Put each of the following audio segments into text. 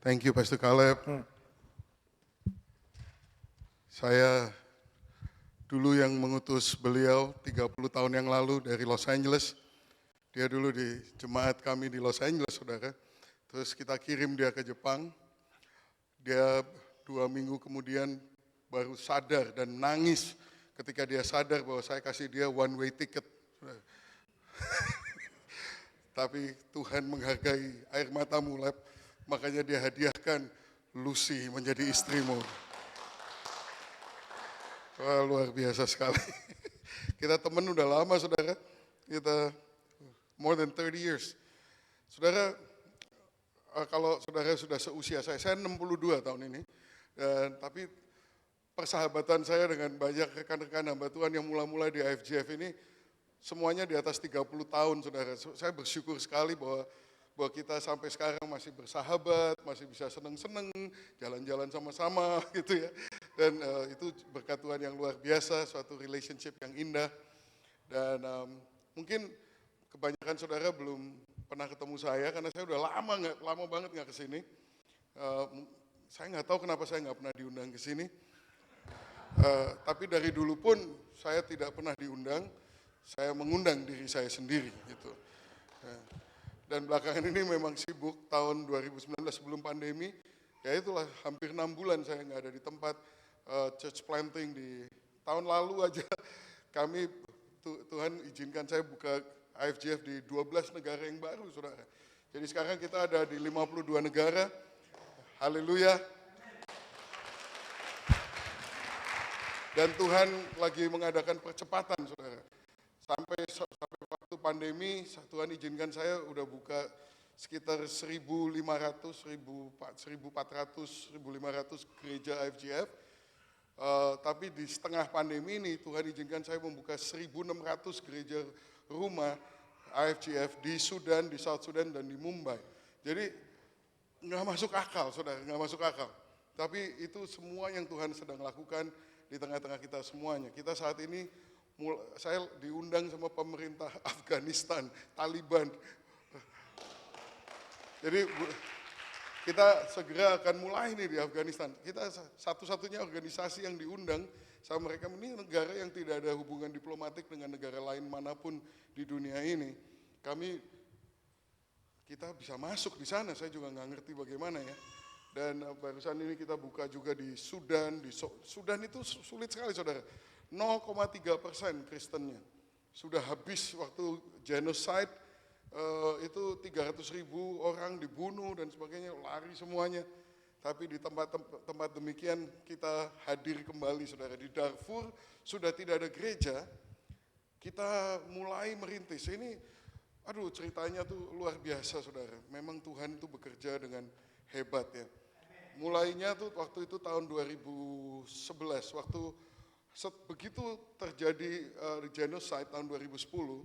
Thank you, Pastor Caleb. Saya dulu yang mengutus beliau 30 tahun yang lalu dari Los Angeles. Dia dulu di jemaat kami di Los Angeles, saudara. Terus kita kirim dia ke Jepang. Dia 2 minggu kemudian baru sadar dan nangis ketika dia sadar bahwa saya kasih dia one way ticket. Tapi Tuhan menghargai air matamu, Lab. Makanya dia hadiahkan Lucy menjadi istrimu. Wah, luar biasa sekali. Kita teman udah lama, saudara. Kita more than 30 years. Saudara, kalau saudara sudah seusia saya 62 tahun ini. Tapi persahabatan saya dengan banyak rekan-rekan hamba Tuhan yang mula-mula di IFGF ini, semuanya di atas 30 tahun, saudara. Saya bersyukur sekali bahwa kita sampai sekarang masih bersahabat, masih bisa seneng-seneng, jalan-jalan sama-sama gitu ya. Dan itu berkat Tuhan yang luar biasa, suatu relationship yang indah. Dan mungkin kebanyakan saudara belum pernah ketemu saya, karena saya udah lama banget nggak kesini. Saya nggak tahu kenapa saya nggak pernah diundang ke sini. Tapi dari dulu pun saya tidak pernah diundang, saya mengundang diri saya sendiri gitu. Dan belakangan ini memang sibuk, tahun 2019 sebelum pandemi, ya itulah hampir 6 bulan saya nggak ada di tempat church planting. Di tahun lalu aja kami, Tuhan izinkan saya buka IFGF di 12 negara yang baru, saudara. Jadi sekarang kita ada di 52 negara, haleluya. Dan Tuhan lagi mengadakan percepatan, saudara. Sampai waktu pandemi, Tuhan izinkan saya udah buka sekitar 1.500, 1.400, 1.500 gereja IFGF. Tapi di setengah pandemi ini, Tuhan izinkan saya membuka 1.600 gereja rumah IFGF di Sudan, di South Sudan, dan di Mumbai. Jadi nggak masuk akal, saudara, nggak masuk akal. Tapi itu semua yang Tuhan sedang lakukan di tengah-tengah kita semuanya. Kita saat ini, saya diundang sama pemerintah Afghanistan, Taliban. Jadi kita segera akan mulai nih di Afghanistan. Kita satu-satunya organisasi yang diundang sama mereka. Ini negara yang tidak ada hubungan diplomatik dengan negara lain manapun di dunia ini. Kita bisa masuk di sana, saya juga nggak ngerti bagaimana ya. Dan barusan ini kita buka juga di Sudan. Sudan itu sulit sekali, saudara. 0,3% Kristennya. Sudah habis waktu genocide, itu 300.000 orang dibunuh dan sebagainya, lari semuanya. Tapi di tempat demikian kita hadir kembali, saudara. Di Darfur sudah tidak ada gereja, kita mulai merintis. Ini, ceritanya tuh luar biasa, saudara. Memang Tuhan itu bekerja dengan hebat ya. Mulainya tuh waktu itu tahun 2011, waktu begitu terjadi genocide tahun 2010,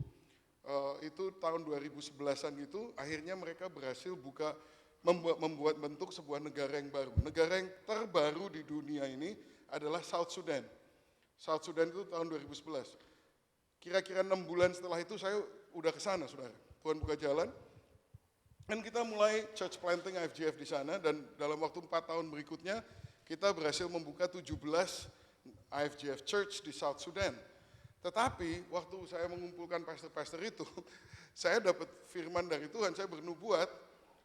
itu tahun 2011-an gitu, akhirnya mereka berhasil membuat bentuk sebuah negara yang baru. Negara yang terbaru di dunia ini adalah South Sudan. South Sudan itu tahun 2011. Kira-kira 6 bulan setelah itu saya udah ke sana, saudara. Tuhan buka jalan. Dan kita mulai church planting IFGF di sana, dan dalam waktu 4 tahun berikutnya kita berhasil membuka 17 IFGF Church di South Sudan. Tetapi waktu saya mengumpulkan pastor-pastor itu, saya dapat firman dari Tuhan, saya bernubuat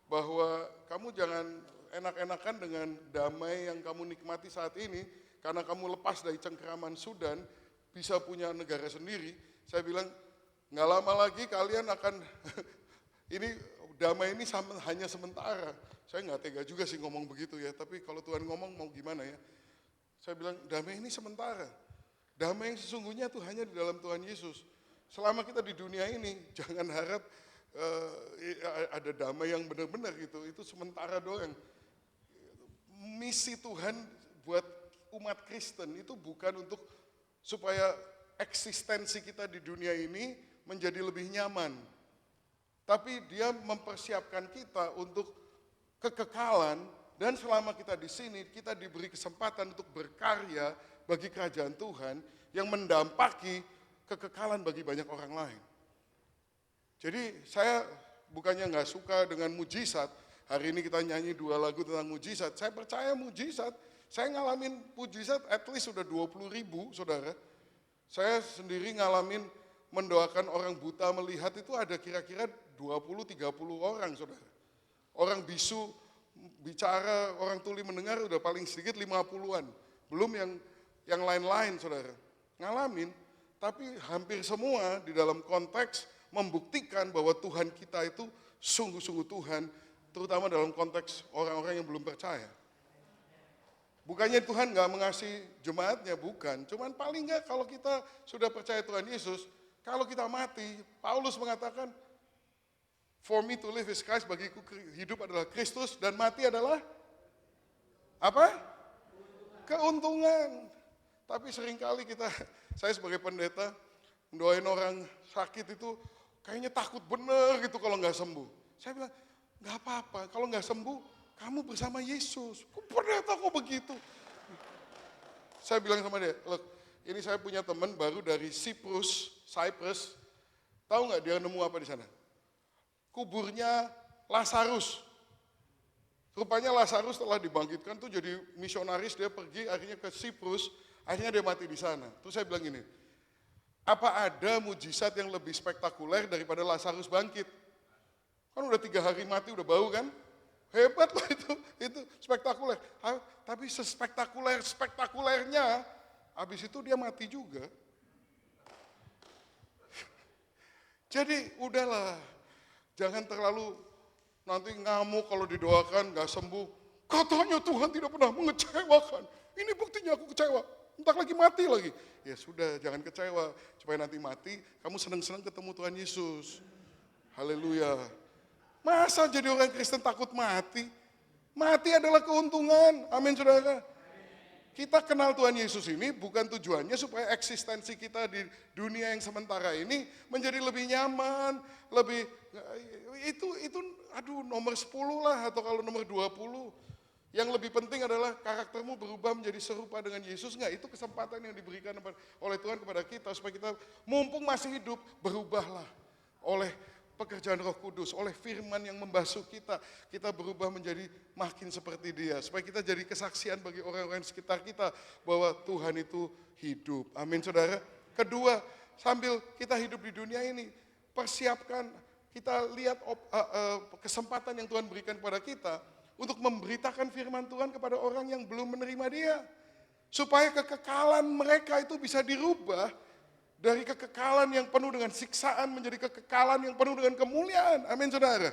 bahwa kamu jangan enak-enakan dengan damai yang kamu nikmati saat ini, karena kamu lepas dari cengkeraman Sudan, bisa punya negara sendiri. Saya bilang, nggak lama lagi kalian akan, ini damai ini hanya sementara. Saya nggak tega juga sih ngomong begitu ya, tapi kalau Tuhan ngomong mau gimana ya. Saya bilang, damai ini sementara. Damai yang sesungguhnya tuh hanya di dalam Tuhan Yesus. Selama kita di dunia ini, jangan harap ada damai yang benar-benar gitu. Itu sementara doang. Misi Tuhan buat umat Kristen itu bukan untuk supaya eksistensi kita di dunia ini menjadi lebih nyaman. Tapi dia mempersiapkan kita untuk kekekalan. Dan selama kita di sini, kita diberi kesempatan untuk berkarya bagi kerajaan Tuhan yang mendampaki kekekalan bagi banyak orang lain. Jadi saya bukannya nggak suka dengan mujizat, Hari ini kita nyanyi 2 lagu tentang mujizat. Saya percaya mujizat. Saya ngalamin mujizat at least sudah 20.000, saudara. Saya sendiri ngalamin mendoakan orang buta melihat itu ada kira-kira 20-30 orang, saudara. Orang bisu bicara, orang tuli mendengar udah paling sedikit 50-an. Belum yang lain-lain, saudara. Ngalamin, tapi hampir semua di dalam konteks membuktikan bahwa Tuhan kita itu sungguh-sungguh Tuhan, terutama dalam konteks orang-orang yang belum percaya. Bukannya Tuhan gak mengasihi jemaatnya, bukan. Cuman paling gak kalau kita sudah percaya Tuhan Yesus, kalau kita mati, Paulus mengatakan, for me to live is Christ, bagiku hidup adalah Kristus, dan mati adalah apa? Keuntungan. Tapi seringkali saya sebagai pendeta, mendoain orang sakit itu kayaknya takut bener gitu kalau gak sembuh. Saya bilang, gak apa-apa, kalau gak sembuh, kamu bersama Yesus. Kok pendeta kok begitu? Saya bilang sama dia, look, ini saya punya teman baru dari Cyprus. Tahu gak dia nemu apa di sana? Kuburnya Lazarus. Rupanya Lazarus telah dibangkitkan tuh jadi misionaris, dia pergi akhirnya ke Cyprus, akhirnya dia mati di sana. Terus saya bilang gini, apa ada mujizat yang lebih spektakuler daripada Lazarus bangkit? Kan udah 3 hari mati, udah bau kan? Hebat loh itu spektakuler. Tapi sespektakulernya, habis itu dia mati juga. Jadi udahlah, jangan terlalu nanti ngamuk kalau didoakan gak sembuh. Katanya Tuhan tidak pernah mengecewakan. Ini buktinya aku kecewa. Entar lagi mati lagi. Ya sudah, jangan kecewa. Supaya nanti mati, kamu senang-senang ketemu Tuhan Yesus. Haleluya. Masa jadi orang Kristen takut mati? Mati adalah keuntungan. Amin, saudara. Kita kenal Tuhan Yesus ini bukan tujuannya supaya eksistensi kita di dunia yang sementara ini menjadi lebih nyaman, lebih itu nomor 10 lah, atau kalau nomor 20. Yang lebih penting adalah karaktermu berubah menjadi serupa dengan Yesus. Enggak, itu kesempatan yang diberikan oleh Tuhan kepada kita supaya kita mumpung masih hidup berubahlah oleh pekerjaan Roh Kudus, oleh firman yang membasuh kita berubah menjadi makin seperti Dia, supaya kita jadi kesaksian bagi orang-orang di sekitar kita bahwa Tuhan itu hidup. Amin, saudara. Kedua, sambil kita hidup di dunia ini, persiapkan, kita lihat kesempatan yang Tuhan berikan kepada kita untuk memberitakan firman Tuhan kepada orang yang belum menerima Dia, supaya kekekalan mereka itu bisa dirubah dari kekekalan yang penuh dengan siksaan menjadi kekekalan yang penuh dengan kemuliaan. Amin, saudara.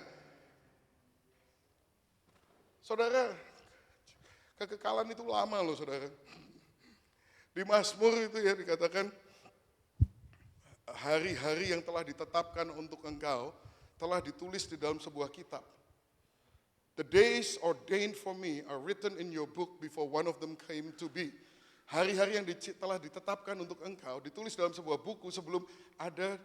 Saudara, kekekalan itu lama loh, saudara. Di Mazmur itu ya dikatakan, hari-hari yang telah ditetapkan untuk engkau telah ditulis di dalam sebuah kitab. The days ordained for me are written in your book before one of them came to be. Hari-hari yang telah ditetapkan untuk engkau ditulis dalam sebuah buku sebelum ada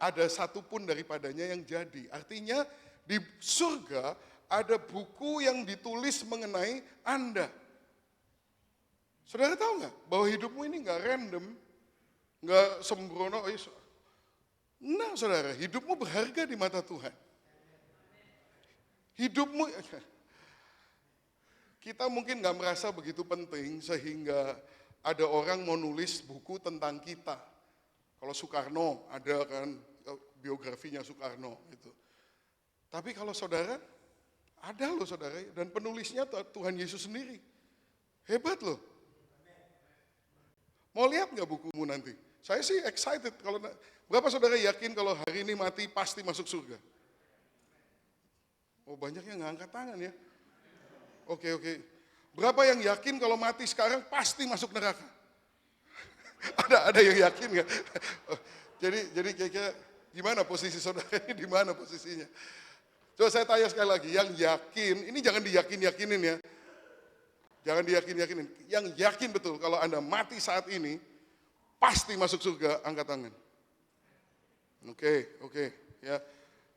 ada satu pun daripadanya yang jadi. Artinya di surga ada buku yang ditulis mengenai Anda. Saudara tahu nggak bahwa hidupmu ini nggak random, nggak sembrono. Nah, saudara, hidupmu berharga di mata Tuhan. Hidupmu, kita mungkin nggak merasa begitu penting sehingga ada orang mau nulis buku tentang kita. Kalau Soekarno, ada kan biografinya Soekarno gitu. Tapi kalau saudara, ada loh saudara, dan penulisnya Tuhan Yesus sendiri. Hebat loh. Mau lihat nggak bukumu nanti? Saya sih excited. Berapa saudara yakin kalau hari ini mati pasti masuk surga? Oh, banyak yang nggak angkat tangan ya. Oke. Berapa yang yakin kalau mati sekarang pasti masuk neraka? Ada yang yakin nggak? Jadi kira-kira gimana posisi saudara ini, di mana posisinya? Coba saya tanya sekali lagi, yang yakin, ini jangan diyakin-yakinin ya. Jangan diyakin-yakinin. Yang yakin betul kalau Anda mati saat ini, pasti masuk surga, angkat tangan. Oke, ya.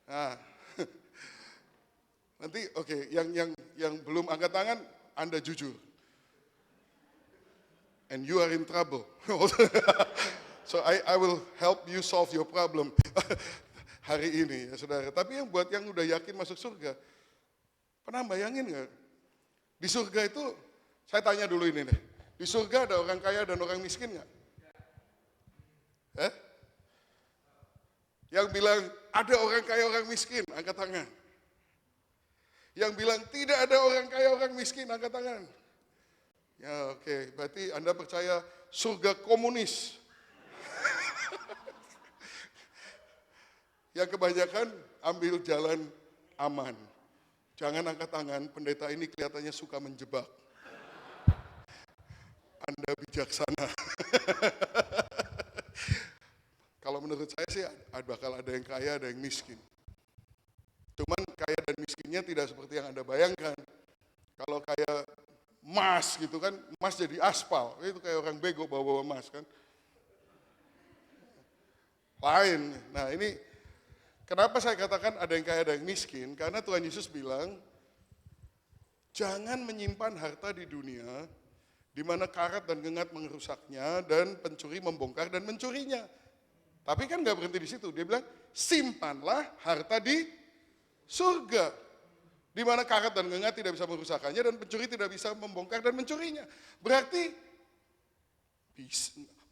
Nah, nanti yang belum angkat tangan, Anda jujur. And you are in trouble. So I will help you solve your problem. hari ini ya saudara. Tapi yang buat yang udah yakin masuk surga, pernah bayangin nggak? Di surga itu, saya tanya dulu ini deh. Di surga ada orang kaya dan orang miskin nggak? Yang bilang ada orang kaya orang miskin, angkat tangan. Yang bilang tidak ada orang kaya orang miskin, angkat tangan. Ya oke, berarti Anda percaya surga komunis. Yang kebanyakan ambil jalan aman. Jangan angkat tangan, pendeta ini kelihatannya suka menjebak. Anda bijaksana. Kalau menurut saya sih bakal ada yang kaya, ada yang miskin. Cuman kaya dan miskinnya tidak seperti yang Anda bayangkan. Kalau kaya emas gitu kan, emas jadi aspal. Itu kayak orang bego bawa-bawa emas kan. Lain. Nah ini kenapa saya katakan ada yang kaya, ada yang miskin? Karena Tuhan Yesus bilang, jangan menyimpan harta di dunia, di mana karat dan gengat mengerusaknya, dan pencuri membongkar dan mencurinya. Tapi kan gak berhenti di situ, dia bilang, simpanlah harta di surga, di mana karat dan gengat tidak bisa merusakkannya, dan pencuri tidak bisa membongkar dan mencurinya. Berarti,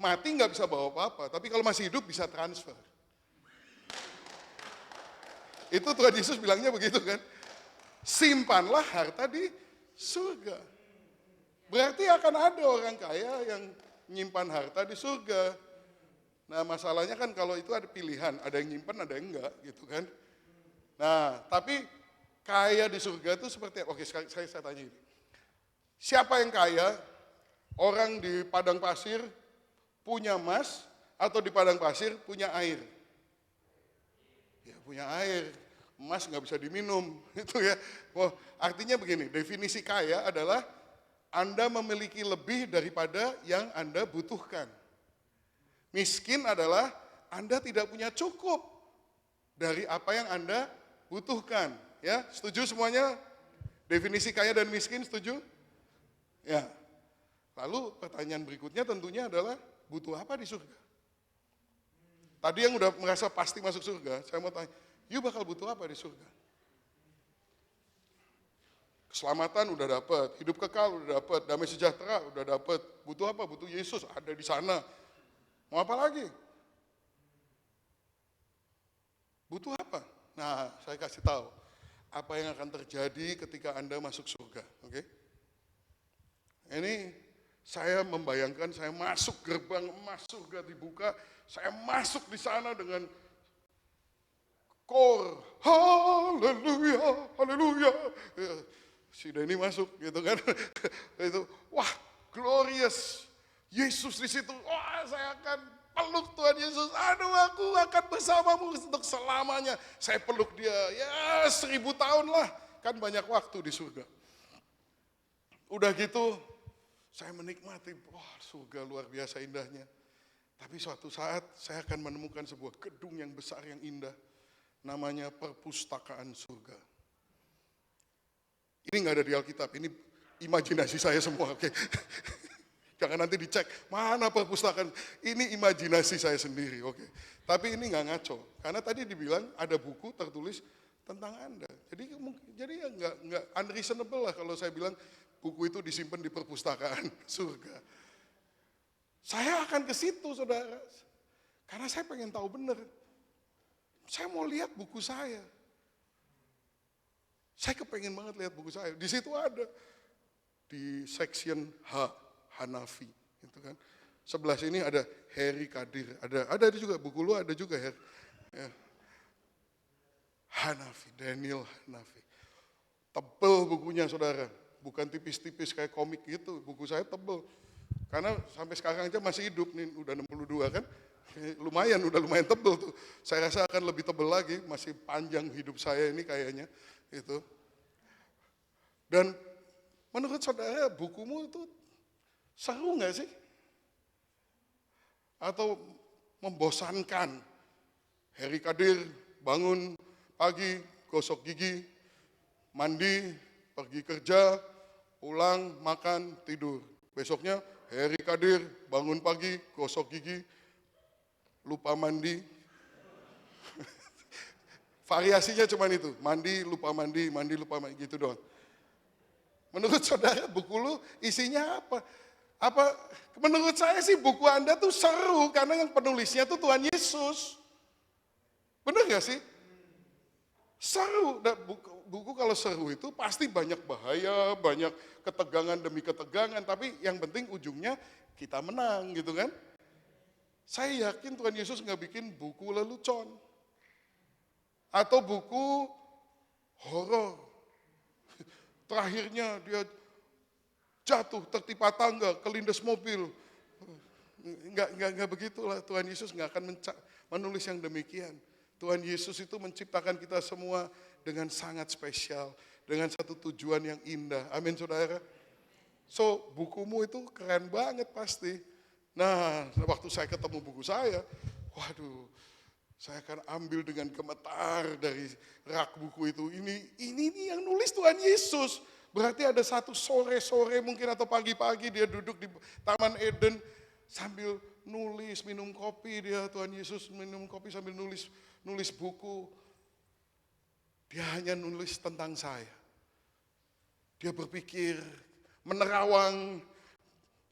mati gak bisa bawa apa-apa, tapi kalau masih hidup bisa transfer. Itu Tuhan Yesus bilangnya begitu kan. Simpanlah harta di surga. Berarti akan ada orang kaya yang nyimpan harta di surga. Nah masalahnya kan kalau itu ada pilihan, ada yang nyimpan, ada yang enggak gitu kan. Nah tapi kaya di surga itu seperti, oke saya tanya ini. Siapa yang kaya? Orang di padang pasir punya emas atau di padang pasir punya air? Ya punya air, emas nggak bisa diminum, itu ya. Oh, artinya begini, definisi kaya adalah Anda memiliki lebih daripada yang Anda butuhkan. Miskin adalah Anda tidak punya cukup dari apa yang Anda butuhkan. Ya, setuju semuanya? Definisi kaya dan miskin, setuju? Ya. Lalu pertanyaan berikutnya tentunya adalah butuh apa di surga? Tadi yang udah merasa pasti masuk surga, saya mau tanya, you bakal butuh apa di surga? Keselamatan udah dapat, hidup kekal udah dapat, damai sejahtera udah dapat. Butuh apa? Butuh Yesus ada di sana. Mau apa lagi? Butuh apa? Nah, saya kasih tahu apa yang akan terjadi ketika Anda masuk surga, oke? Ini saya membayangkan saya masuk gerbang emas surga dibuka, saya masuk di sana dengan kor, haleluya, haleluya. Si Denny masuk gitu kan, itu wah glorious, Yesus di situ, wah saya akan peluk Tuhan Yesus, aduh aku akan bersamamu untuk selamanya. Saya peluk dia, ya 1000 tahun lah, kan banyak waktu di surga. Udah gitu, saya menikmati, wah surga luar biasa indahnya. Tapi suatu saat saya akan menemukan sebuah gedung yang besar yang indah, namanya perpustakaan surga. Ini nggak ada di Alkitab, ini imajinasi saya semua, oke? Jangan nanti dicek, mana perpustakaan, ini imajinasi saya sendiri, oke? Tapi ini nggak ngaco, karena tadi dibilang ada buku tertulis tentang Anda. Jadi ya nggak unreasonable lah kalau saya bilang buku itu disimpan di perpustakaan surga. Saya akan ke situ, saudara, karena saya pengen tahu benar. Saya mau lihat buku saya. Saya kepengen banget lihat buku saya. Di situ ada di section H, Hanafi, gitu kan. Sebelah sini ada Heri Kadir, ada juga buku lu ada juga ya. Hanafi, Daniel Hanafi. Tebel bukunya saudara, bukan tipis-tipis kayak komik gitu. Buku saya tebel. Karena sampai sekarang aja masih hidup nih, udah 62 kan. Udah lumayan tebel tuh. Saya rasa akan lebih tebel lagi, masih panjang hidup saya ini kayaknya. Itu. Dan menurut saudara bukumu itu seru nggak sih? Atau membosankan? Heri Kadir bangun pagi, gosok gigi, mandi, pergi kerja, pulang, makan, tidur. Besoknya Heri Kadir bangun pagi, gosok gigi, lupa mandi, Variasinya cuma itu, mandi, lupa mandi, lupa mandi, gitu doang. Menurut saudara, buku lu isinya apa? Menurut saya sih buku Anda tuh seru, karena yang penulisnya tuh Tuhan Yesus. Bener gak sih? Seru. Buku kalau seru itu pasti banyak bahaya, banyak ketegangan demi ketegangan, tapi yang penting ujungnya kita menang gitu kan. Saya yakin Tuhan Yesus gak bikin buku lelucon. Atau buku horor. Terakhirnya dia jatuh, tertimpa tangga, kelindes mobil. Enggak begitulah, Tuhan Yesus enggak akan menulis yang demikian. Tuhan Yesus itu menciptakan kita semua dengan sangat spesial, dengan satu tujuan yang indah. Amin saudara. So, bukumu itu keren banget pasti. Nah, waktu saya ketemu buku saya, waduh, saya akan ambil dengan gemetar dari rak buku itu. Ini yang nulis Tuhan Yesus. Berarti ada satu sore-sore mungkin atau pagi-pagi dia duduk di Taman Eden sambil nulis, minum kopi dia, Tuhan Yesus minum kopi sambil nulis buku. Dia hanya nulis tentang saya. Dia berpikir, menerawang,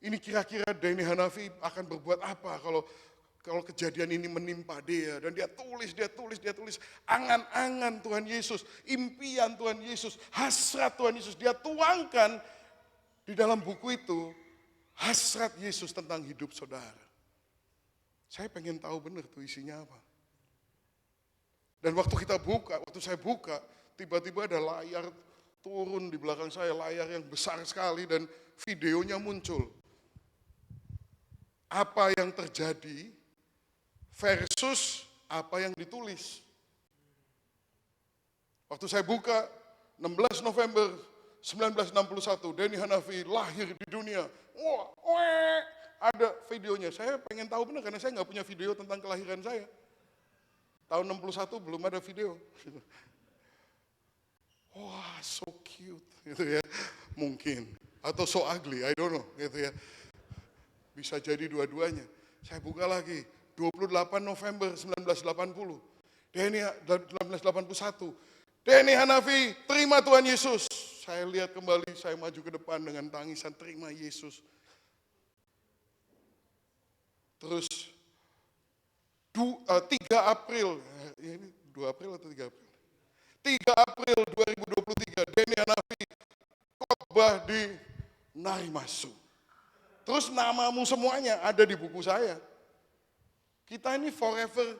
ini kira-kira Denny Hanafi akan berbuat apa kalau kejadian ini menimpa dia. Dan dia tulis angan-angan Tuhan Yesus, impian Tuhan Yesus, hasrat Tuhan Yesus. Dia tuangkan di dalam buku itu hasrat Yesus tentang hidup saudara. Saya pengen tahu benar tuh isinya apa. Dan waktu saya buka, tiba-tiba ada layar turun di belakang saya, layar yang besar sekali dan videonya muncul. Apa yang terjadi versus apa yang ditulis. Waktu saya buka, 16 November 1961, Denny Hanafi lahir di dunia. Wah, ada videonya. Saya pengen tahu benar karena saya nggak punya video tentang kelahiran saya. Tahun 61 belum ada video. Wah, so cute gitu ya. Mungkin. Atau so ugly, I don't know gitu ya. Bisa jadi dua-duanya. Saya buka lagi, 28 November 1980. 1981. Denny Hanafi, terima Tuhan Yesus. Saya lihat kembali, saya maju ke depan dengan tangisan terima Yesus. Terus 3 April, ini 2 April atau 3 April? 3 April 2023, Denny Hanafi khotbah di Narimasu. Terus namamu semuanya ada di buku saya. Kita ini forever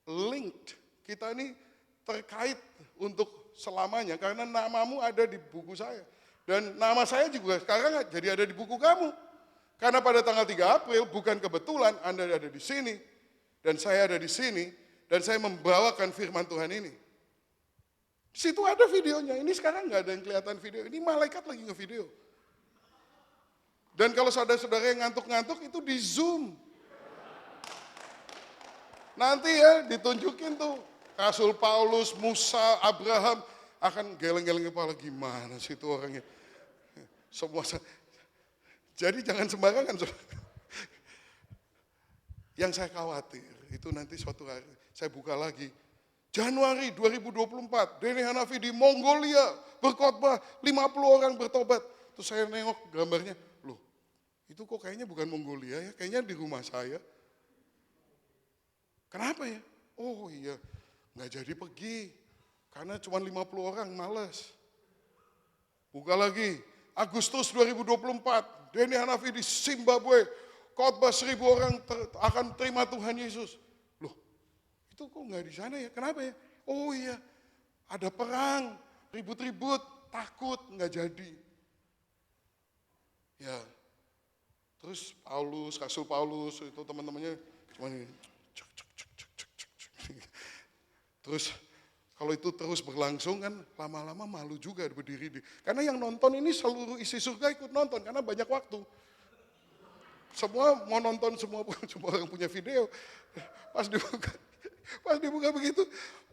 linked. Kita ini terkait untuk selamanya karena namamu ada di buku saya. Dan nama saya juga sekarang jadi ada di buku kamu. Karena pada tanggal 3 April bukan kebetulan Anda ada di sini dan saya ada di sini dan saya membawakan firman Tuhan ini. Di situ ada videonya. Ini sekarang nggak ada yang kelihatan video. Ini malaikat lagi ngevideo. Dan kalau saudara-saudara yang ngantuk-ngantuk itu di Zoom. Nanti ya ditunjukin tuh Rasul Paulus, Musa, Abraham akan geleng-geleng kepala gimana sih itu orangnya. Semua. Jadi jangan sembarangan. Yang saya khawatir itu nanti suatu hari saya buka lagi. Januari 2024, Denny Hanafi di Mongolia berkhotbah 50 orang bertobat. Terus saya nengok gambarnya, loh itu kok kayaknya bukan Mongolia ya, kayaknya di rumah saya. Kenapa ya? Oh iya, nggak jadi pergi. Karena cuma 50 orang, malas. Buka lagi, Agustus 2024, Denny Hanafi di Zimbabwe, khotbah 1000 orang akan terima Tuhan Yesus. Loh, itu kok nggak di sana ya? Kenapa ya? Oh iya, ada perang, ribut-ribut, takut, nggak jadi. Ya, terus Rasul Paulus, itu teman-temannya cuma ini. Terus kalau itu terus berlangsung kan lama-lama malu juga berdiri. Karena yang nonton ini seluruh isi surga ikut nonton karena banyak waktu. Semua mau nonton, semua orang punya video. Pas dibuka begitu,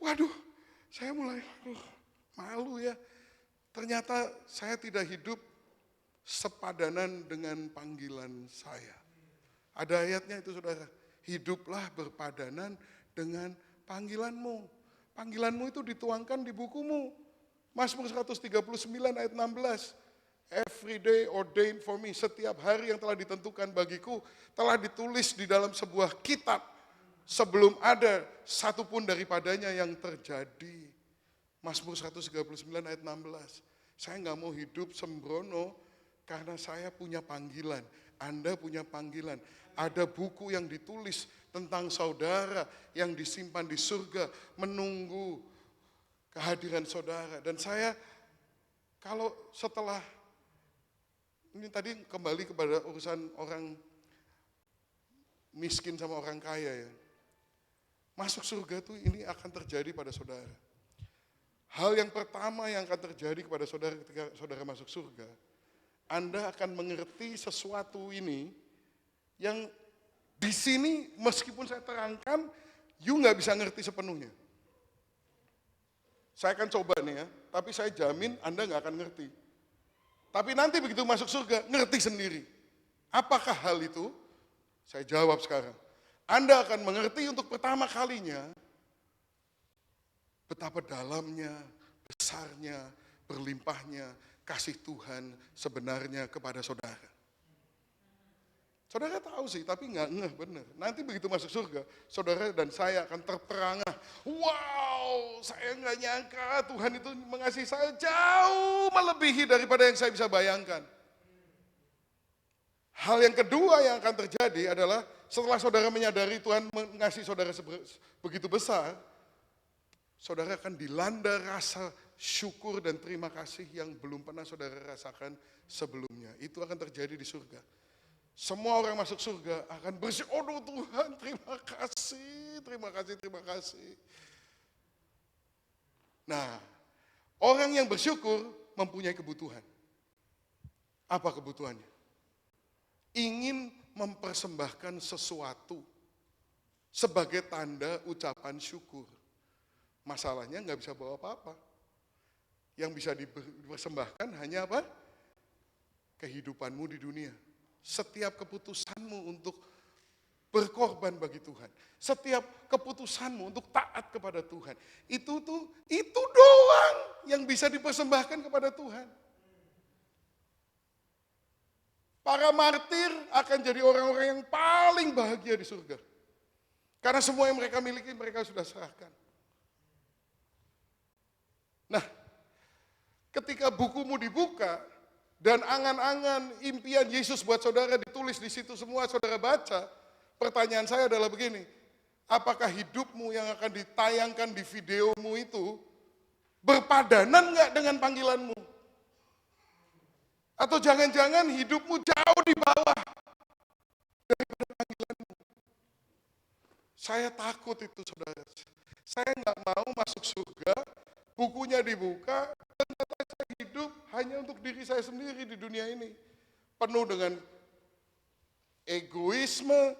waduh saya mulai malu ya. Ternyata saya tidak hidup sepadanan dengan panggilan saya. Ada ayatnya itu saudara, hiduplah berpadanan dengan panggilanmu. Panggilanmu itu dituangkan di bukumu. Mazmur 139 ayat 16. Every day ordained for me. Setiap hari yang telah ditentukan bagiku telah ditulis di dalam sebuah kitab sebelum ada satupun daripadanya yang terjadi. Mazmur 139 ayat 16. Saya nggak mau hidup sembrono karena saya punya panggilan. Anda punya panggilan. Ada buku yang ditulis tentang saudara yang disimpan di surga menunggu kehadiran saudara. Dan saya kalau setelah ini tadi kembali kepada urusan orang miskin sama orang kaya ya. Masuk surga tuh ini akan terjadi pada saudara. Hal yang pertama yang akan terjadi kepada saudara ketika saudara masuk surga, Anda akan mengerti sesuatu ini yang di sini meskipun saya terangkan, you nggak bisa ngerti sepenuhnya. Saya akan coba nih ya, tapi saya jamin Anda nggak akan ngerti. Tapi nanti begitu masuk surga, ngerti sendiri. Apakah hal itu? Saya jawab sekarang. Anda akan mengerti untuk pertama kalinya betapa dalamnya, besarnya, berlimpahnya kasih Tuhan sebenarnya kepada saudara. Saudara tahu sih, tapi nggak ngeh bener. Nanti begitu masuk surga, saudara dan saya akan terperangah. Wow, saya nggak nyangka Tuhan itu mengasihi saya jauh melebihi daripada yang saya bisa bayangkan. Hal yang kedua yang akan terjadi adalah setelah saudara menyadari Tuhan mengasihi saudara begitu besar, saudara akan dilanda rasa syukur dan terima kasih yang belum pernah saudara rasakan sebelumnya. Itu akan terjadi di surga. Semua orang masuk surga akan bersyukur, oh Tuhan terima kasih, terima kasih, terima kasih. Nah, orang yang bersyukur mempunyai kebutuhan. Apa kebutuhannya? Ingin mempersembahkan sesuatu sebagai tanda ucapan syukur. Masalahnya nggak bisa bawa apa-apa. Yang bisa dipersembahkan hanya apa? Kehidupanmu di dunia. Setiap keputusanmu untuk berkorban bagi Tuhan. Setiap keputusanmu untuk taat kepada Tuhan. Itu doang yang bisa dipersembahkan kepada Tuhan. Para martir akan jadi orang-orang yang paling bahagia di surga. Karena semua yang mereka miliki mereka sudah serahkan. Nah, ketika bukumu dibuka, dan angan-angan impian Yesus buat saudara ditulis di situ semua saudara baca. Pertanyaan saya adalah begini, apakah hidupmu yang akan ditayangkan di videomu itu berpadanan nggak dengan panggilanmu? Atau jangan-jangan hidupmu jauh di bawah daripada panggilanmu? Saya takut itu saudara. Saya nggak mau masuk surga, bukunya dibuka, dan saya hidup hanya untuk diri saya sendiri di dunia ini. Penuh dengan egoisme,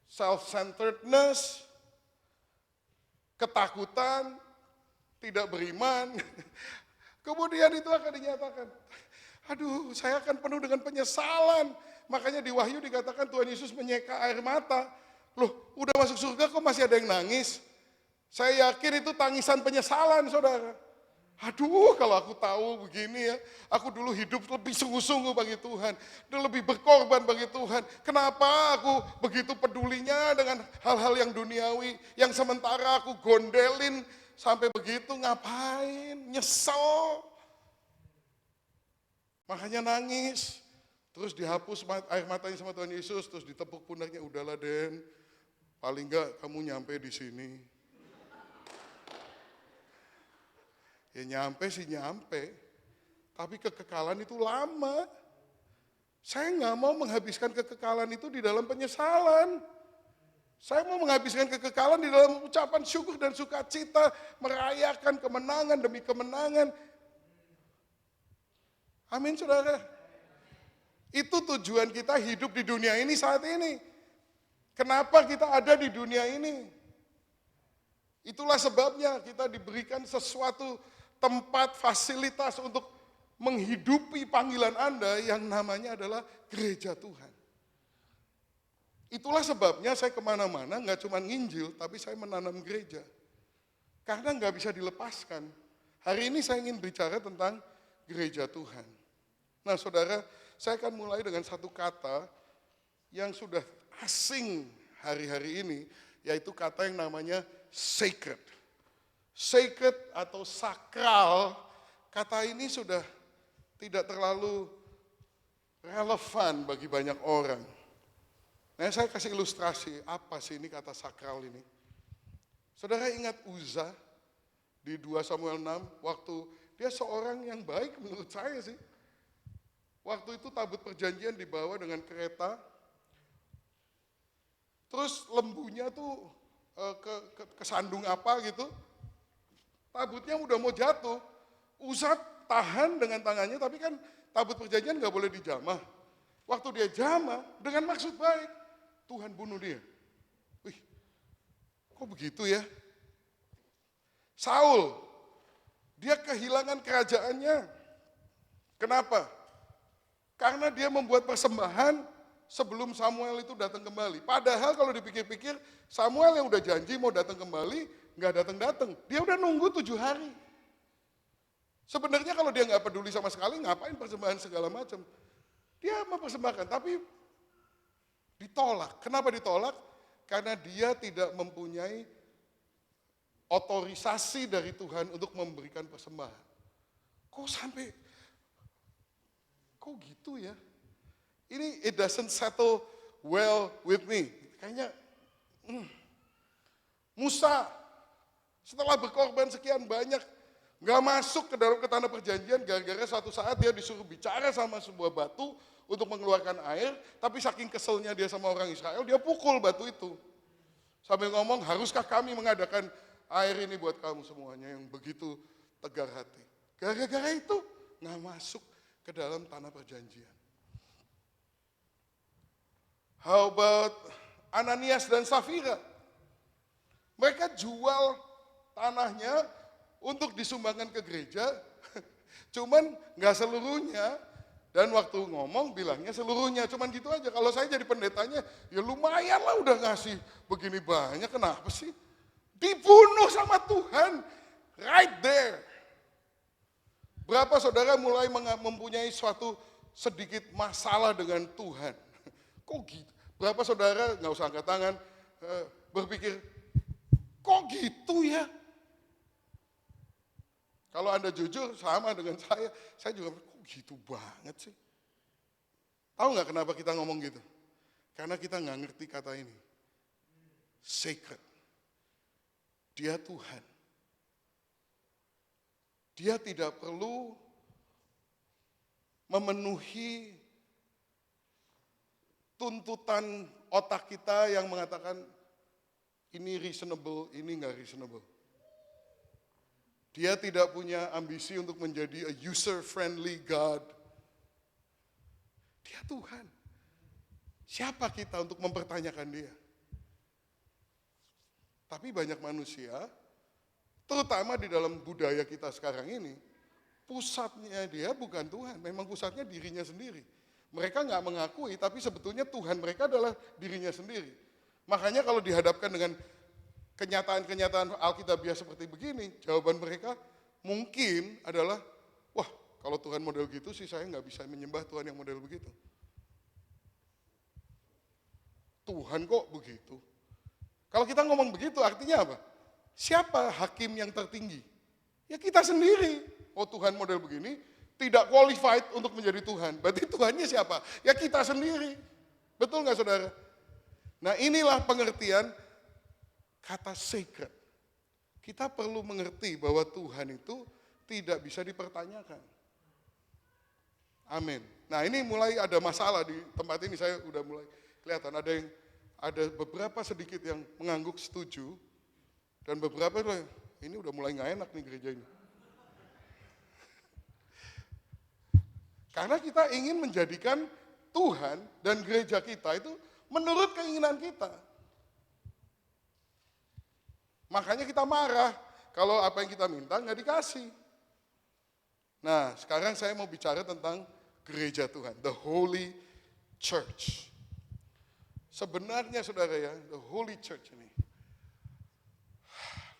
self-centeredness, ketakutan, tidak beriman. Kemudian itu akan dinyatakan, aduh saya akan penuh dengan penyesalan. Makanya di Wahyu dikatakan Tuhan Yesus menyeka air mata. Loh udah masuk surga kok masih ada yang nangis? Saya yakin itu tangisan penyesalan saudara. Aduh kalau aku tahu begini ya, aku dulu hidup lebih sungguh-sungguh bagi Tuhan, dan lebih berkorban bagi Tuhan. Kenapa aku begitu pedulinya dengan hal-hal yang duniawi, yang sementara aku gondelin sampai begitu, ngapain, nyesel. Makanya nangis, terus dihapus air matanya sama Tuhan Yesus, terus ditepuk pundaknya, udahlah Den, paling enggak kamu nyampe di sini. Ya nyampe sih nyampe, tapi kekekalan itu lama. Saya nggak mau menghabiskan kekekalan itu di dalam penyesalan. Saya mau menghabiskan kekekalan di dalam ucapan syukur dan sukacita, merayakan kemenangan demi kemenangan. Amin saudara. Itu tujuan kita hidup di dunia ini saat ini. Kenapa kita ada di dunia ini? Itulah sebabnya kita diberikan sesuatu tempat, fasilitas untuk menghidupi panggilan Anda yang namanya adalah gereja Tuhan. Itulah sebabnya saya kemana-mana nggak cuma nginjil, tapi saya menanam gereja. Karena nggak bisa dilepaskan. Hari ini saya ingin bicara tentang gereja Tuhan. Nah saudara, saya akan mulai dengan satu kata yang sudah asing hari-hari ini, yaitu kata yang namanya sacred. Sacred atau sakral, kata ini sudah tidak terlalu relevan bagi banyak orang. Nah saya kasih ilustrasi, apa sih ini kata sakral ini. Saudara ingat Uza di 2 Samuel 6, waktu dia seorang yang baik menurut saya sih. Waktu itu tabut perjanjian dibawa dengan kereta, terus lembunya tuh kesandung apa gitu, tabutnya udah mau jatuh, Uza tahan dengan tangannya, tapi kan tabut perjanjian gak boleh dijamah. Waktu dia jamah, dengan maksud baik, Tuhan bunuh dia. Wih, kok begitu ya? Saul, dia kehilangan kerajaannya. Kenapa? Karena dia membuat persembahan sebelum Samuel itu datang kembali. Padahal kalau dipikir-pikir, Samuel yang udah janji mau datang kembali, nggak datang-datang. Dia udah nunggu 7 hari. Sebenarnya kalau dia nggak peduli sama sekali, ngapain persembahan segala macam. Dia mempersembahkan, tapi ditolak. Kenapa ditolak? Karena dia tidak mempunyai otorisasi dari Tuhan untuk memberikan persembahan. Kok gitu ya? Ini it doesn't settle well with me. Kayaknya Musa setelah berkorban sekian banyak gak masuk ke dalam tanah perjanjian gara-gara suatu saat dia disuruh bicara sama sebuah batu untuk mengeluarkan air, tapi saking keselnya dia sama orang Israel, dia pukul batu itu. Sambil ngomong, haruskah kami mengadakan air ini buat kamu semuanya yang begitu tegar hati. Gara-gara itu gak masuk ke dalam tanah perjanjian. How about Ananias dan Safira? Mereka jual tanahnya untuk disumbangkan ke gereja, cuman gak seluruhnya, dan waktu ngomong bilangnya seluruhnya, cuman gitu aja. Kalau saya jadi pendetanya, ya lumayan lah udah ngasih begini banyak, kenapa sih? Dibunuh sama Tuhan, right there. Berapa saudara mulai mempunyai suatu sedikit masalah dengan Tuhan? Kok gitu? Berapa saudara, nggak usah angkat tangan, berpikir, kok gitu ya? Kalau Anda jujur sama dengan saya juga, kok gitu banget sih? Tahu nggak kenapa kita ngomong gitu? Karena kita nggak ngerti kata ini. Sacred. Dia Tuhan. Dia tidak perlu memenuhi tuntutan otak kita yang mengatakan ini reasonable, ini nggak reasonable. Dia tidak punya ambisi untuk menjadi a user-friendly God. Dia Tuhan. Siapa kita untuk mempertanyakan dia? Tapi banyak manusia, terutama di dalam budaya kita sekarang ini, pusatnya dia bukan Tuhan, memang pusatnya dirinya sendiri. Mereka nggak mengakui, tapi sebetulnya Tuhan mereka adalah dirinya sendiri. Makanya kalau dihadapkan dengan kenyataan-kenyataan Alkitabiah seperti begini, jawaban mereka mungkin adalah, wah kalau Tuhan model gitu sih saya nggak bisa menyembah Tuhan yang model begitu. Tuhan kok begitu? Kalau kita ngomong begitu artinya apa? Siapa hakim yang tertinggi? Ya kita sendiri. Oh Tuhan model begini, tidak qualified untuk menjadi Tuhan. Berarti Tuhannya siapa? Ya kita sendiri. Betul nggak saudara? Nah inilah pengertian kata sacred. Kita perlu mengerti bahwa Tuhan itu tidak bisa dipertanyakan. Amin. Nah ini mulai ada masalah di tempat ini, saya udah mulai kelihatan. Ada beberapa sedikit yang mengangguk setuju, dan beberapa ini udah mulai nggak enak nih gereja ini. Karena kita ingin menjadikan Tuhan dan gereja kita itu menurut keinginan kita. Makanya kita marah kalau apa yang kita minta nggak dikasih. Nah, sekarang saya mau bicara tentang gereja Tuhan, the Holy Church. Sebenarnya saudara ya, the Holy Church ini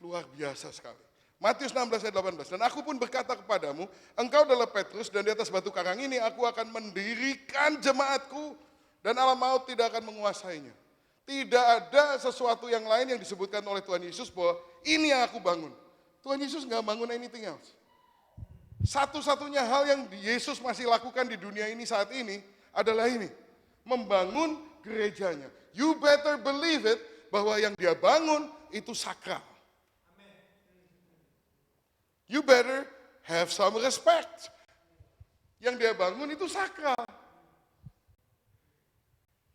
luar biasa sekali. Matius 16 ayat 18. Dan aku pun berkata kepadamu, engkau adalah Petrus dan di atas batu karang ini aku akan mendirikan jemaatku dan alam maut tidak akan menguasainya. Tidak ada sesuatu yang lain yang disebutkan oleh Tuhan Yesus bahwa ini yang aku bangun. Tuhan Yesus nggak bangun anything else. Satu-satunya hal yang Yesus masih lakukan di dunia ini saat ini adalah ini. Membangun gerejanya. You better believe it bahwa yang dia bangun itu sakral. You better have some respect. Yang dia bangun itu sakral.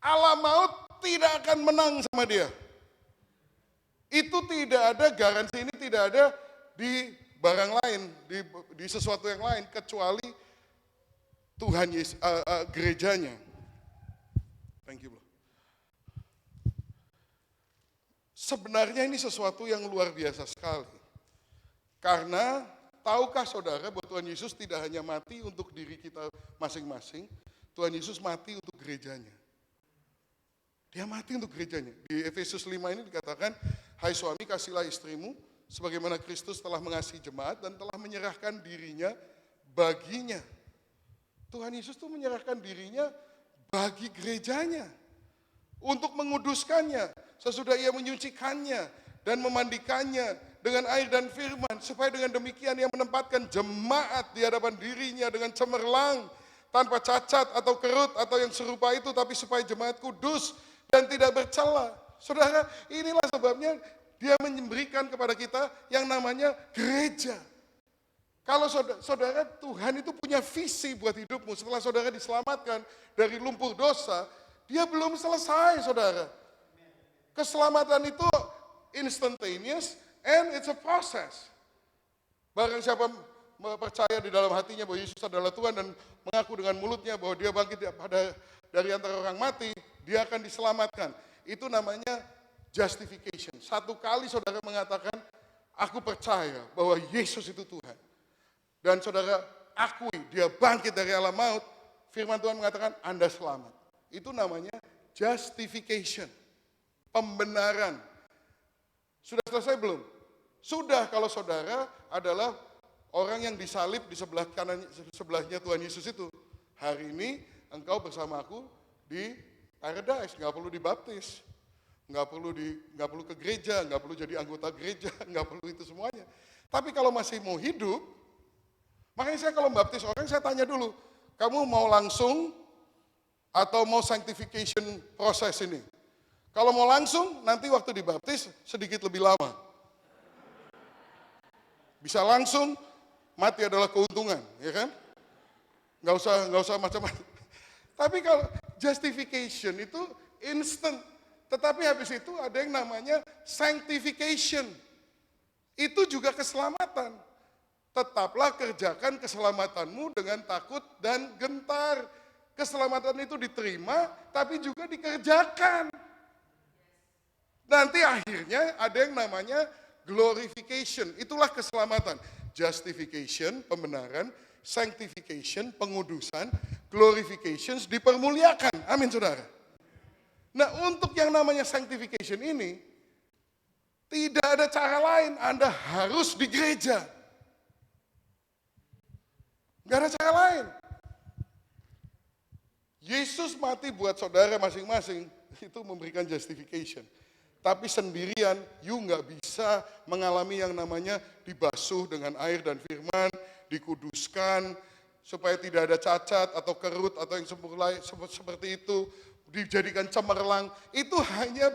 Alam maut tidak akan menang sama dia. Itu tidak ada garansi, ini tidak ada di barang lain, di sesuatu yang lain kecuali Tuhan Yesus, gerejanya. Thank you, bro. Sebenarnya ini sesuatu yang luar biasa sekali. Karena tahukah saudara bahwa Tuhan Yesus tidak hanya mati untuk diri kita masing-masing, Tuhan Yesus mati untuk gerejanya. Dia mati untuk gerejanya. Di Efesus 5 ini dikatakan, hai suami kasihlah istrimu, sebagaimana Kristus telah mengasihi jemaat dan telah menyerahkan dirinya baginya. Tuhan Yesus tuh menyerahkan dirinya bagi gerejanya. Untuk menguduskannya, sesudah ia menyucikannya dan memandikannya dengan air dan firman, supaya dengan demikian ia menempatkan jemaat di hadapan dirinya dengan cemerlang, tanpa cacat atau kerut atau yang serupa itu, tapi supaya jemaat kudus dan tidak bercela. Saudara, inilah sebabnya dia memberikan kepada kita yang namanya gereja. Kalau saudara, Tuhan itu punya visi buat hidupmu. Setelah saudara diselamatkan dari lumpur dosa, dia belum selesai, saudara. Keselamatan itu instantaneous and it's a process. Barang siapa percaya di dalam hatinya bahwa Yesus adalah Tuhan dan mengaku dengan mulutnya bahwa dia bangkit dari antara orang mati, dia akan diselamatkan. Itu namanya justification. Satu kali saudara mengatakan, aku percaya bahwa Yesus itu Tuhan. Dan saudara akui dia bangkit dari alam maut, firman Tuhan mengatakan Anda selamat. Itu namanya justification. Pembenaran. Sudah selesai belum? Sudah, kalau saudara adalah orang yang disalib di sebelah kanan, sebelahnya Tuhan Yesus itu. Hari ini engkau bersama aku di paradise, nggak perlu dibaptis, nggak perlu ke gereja, nggak perlu jadi anggota gereja, nggak perlu itu semuanya. Tapi kalau masih mau hidup, makanya saya kalau baptis orang saya tanya dulu, kamu mau langsung atau mau sanctification proses ini? Kalau mau langsung, nanti waktu dibaptis sedikit lebih lama. Bisa langsung, mati adalah keuntungan, ya kan? Nggak usah macam-macam. Tapi kalau justification itu instant. Tetapi habis itu ada yang namanya sanctification. Itu juga keselamatan. Tetaplah kerjakan keselamatanmu dengan takut dan gentar. Keselamatan itu diterima, tapi juga dikerjakan. Nanti akhirnya ada yang namanya glorification. Itulah keselamatan. Justification, pembenaran. Sanctification, pengudusan. Glorifications, dipermuliakan. Amin, saudara. Nah, untuk yang namanya sanctification ini, tidak ada cara lain. Anda harus di gereja. Nggak ada cara lain. Yesus mati buat saudara masing-masing, itu memberikan justification. Tapi sendirian, you nggak bisa mengalami yang namanya dibasuh dengan air dan firman, dikuduskan, supaya tidak ada cacat atau kerut atau yang seperti itu, dijadikan cemerlang. Itu hanya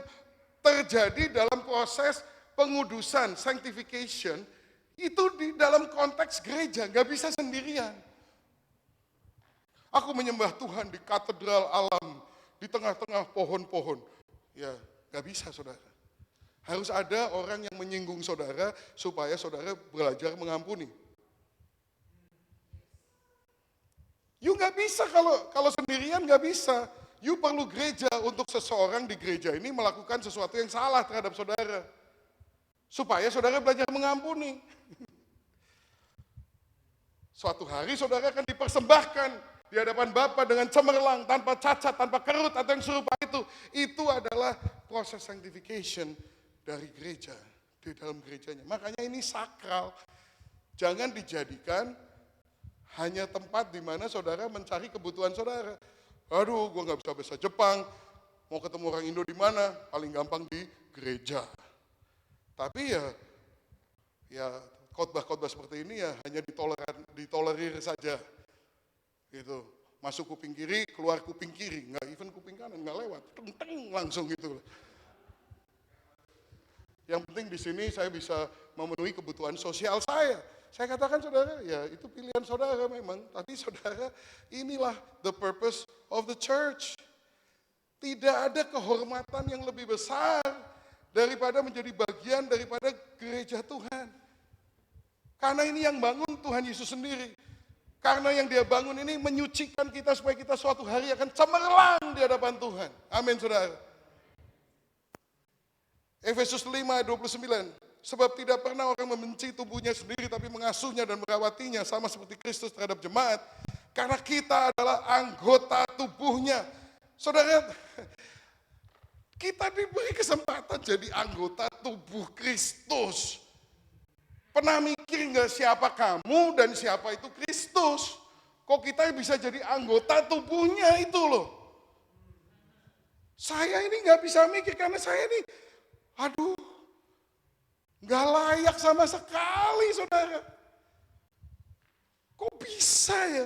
terjadi dalam proses pengudusan, sanctification, itu di dalam konteks gereja, nggak bisa sendirian. Aku menyembah Tuhan di katedral alam, di tengah-tengah pohon-pohon. Ya, nggak bisa, saudara. Harus ada orang yang menyinggung saudara, supaya saudara belajar mengampuni. You nggak bisa kalau sendirian nggak bisa. You perlu gereja untuk seseorang di gereja ini melakukan sesuatu yang salah terhadap saudara. Supaya saudara belajar mengampuni. Suatu hari saudara akan dipersembahkan di hadapan Bapa dengan cemerlang, tanpa cacat, tanpa kerut atau yang serupa itu. Itu adalah proses sanctification dari gereja. di dalam gerejanya. Makanya ini sakral. Jangan dijadikan hanya tempat di mana saudara mencari kebutuhan saudara. Aduh, gue nggak bisa bahasa Jepang, mau ketemu orang Indo di mana? Paling gampang di gereja. Tapi ya khotbah-khotbah seperti ini ya hanya ditolerir saja. Gitu. Masuk kuping kiri, keluar kuping kiri, nggak even kuping kanan, nggak lewat, teng langsung gitu. Yang penting di sini saya bisa memenuhi kebutuhan sosial saya. Saya katakan saudara, ya itu pilihan saudara memang. Tapi saudara, inilah the purpose of the church. Tidak ada kehormatan yang lebih besar daripada menjadi bagian daripada gereja Tuhan. Karena ini yang bangun Tuhan Yesus sendiri. Karena yang dia bangun ini menyucikan kita supaya kita suatu hari akan cemerlang di hadapan Tuhan. Amin saudara. Efesus 5 ayat 29. Sebab tidak pernah orang membenci tubuhnya sendiri tapi mengasuhnya dan merawatinya sama seperti Kristus terhadap jemaat. Karena kita adalah anggota tubuhnya. Saudara, kita diberi kesempatan jadi anggota tubuh Kristus. Pernah mikir nggak siapa kamu dan siapa itu Kristus? Kok kita bisa jadi anggota tubuhnya itu loh. Saya ini nggak bisa mikir karena saya ini, aduh, nggak layak sama sekali saudara. Kok bisa ya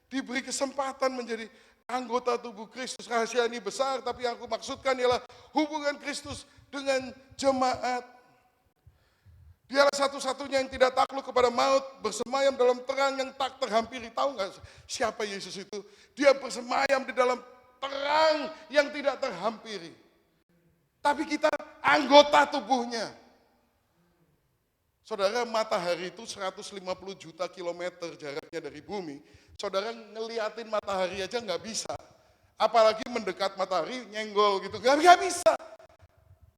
diberi kesempatan menjadi anggota tubuh Kristus? Rahasia ini besar, tapi yang aku maksudkan ialah hubungan Kristus dengan jemaat. Dialah satu-satunya yang tidak takluk kepada maut, bersemayam dalam terang yang tak terhampiri. Tahu nggak siapa Yesus itu? Dia bersemayam di dalam terang yang tidak terhampiri. Tapi kita anggota tubuhnya. Saudara, matahari itu 150 juta kilometer jaraknya dari bumi. Saudara ngeliatin matahari aja nggak bisa. Apalagi mendekat matahari, nyenggol gitu, nggak bisa.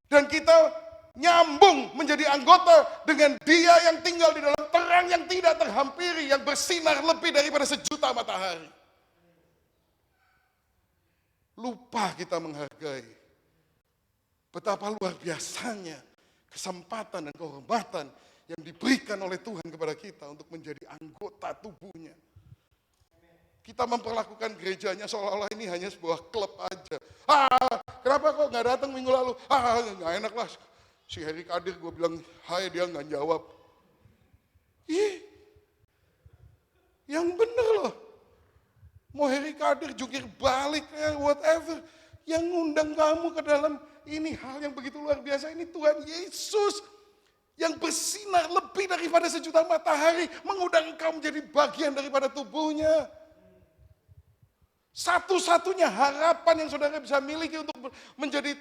Dan kita nyambung menjadi anggota dengan dia yang tinggal di dalam terang yang tidak terhampiri, yang bersinar lebih daripada sejuta matahari. Lupa kita menghargai betapa luar biasanya kesempatan dan kehormatan yang diberikan oleh Tuhan kepada kita untuk menjadi anggota tubuhnya. Kita memperlakukan gerejanya seolah-olah ini hanya sebuah klub aja. Kenapa kok nggak datang minggu lalu? Nggak enak lah. Si Heri Kadir gue bilang, hai, dia nggak jawab. Yang bener loh. Mau Heri Kadir jungkir balik, whatever. Yang ngundang kamu ke dalam ini hal yang begitu luar biasa. Ini Tuhan Yesus yang bersinar lebih daripada sejuta matahari. Mengundang engkau menjadi bagian daripada tubuhnya. Satu-satunya harapan yang saudara bisa miliki untuk menjadi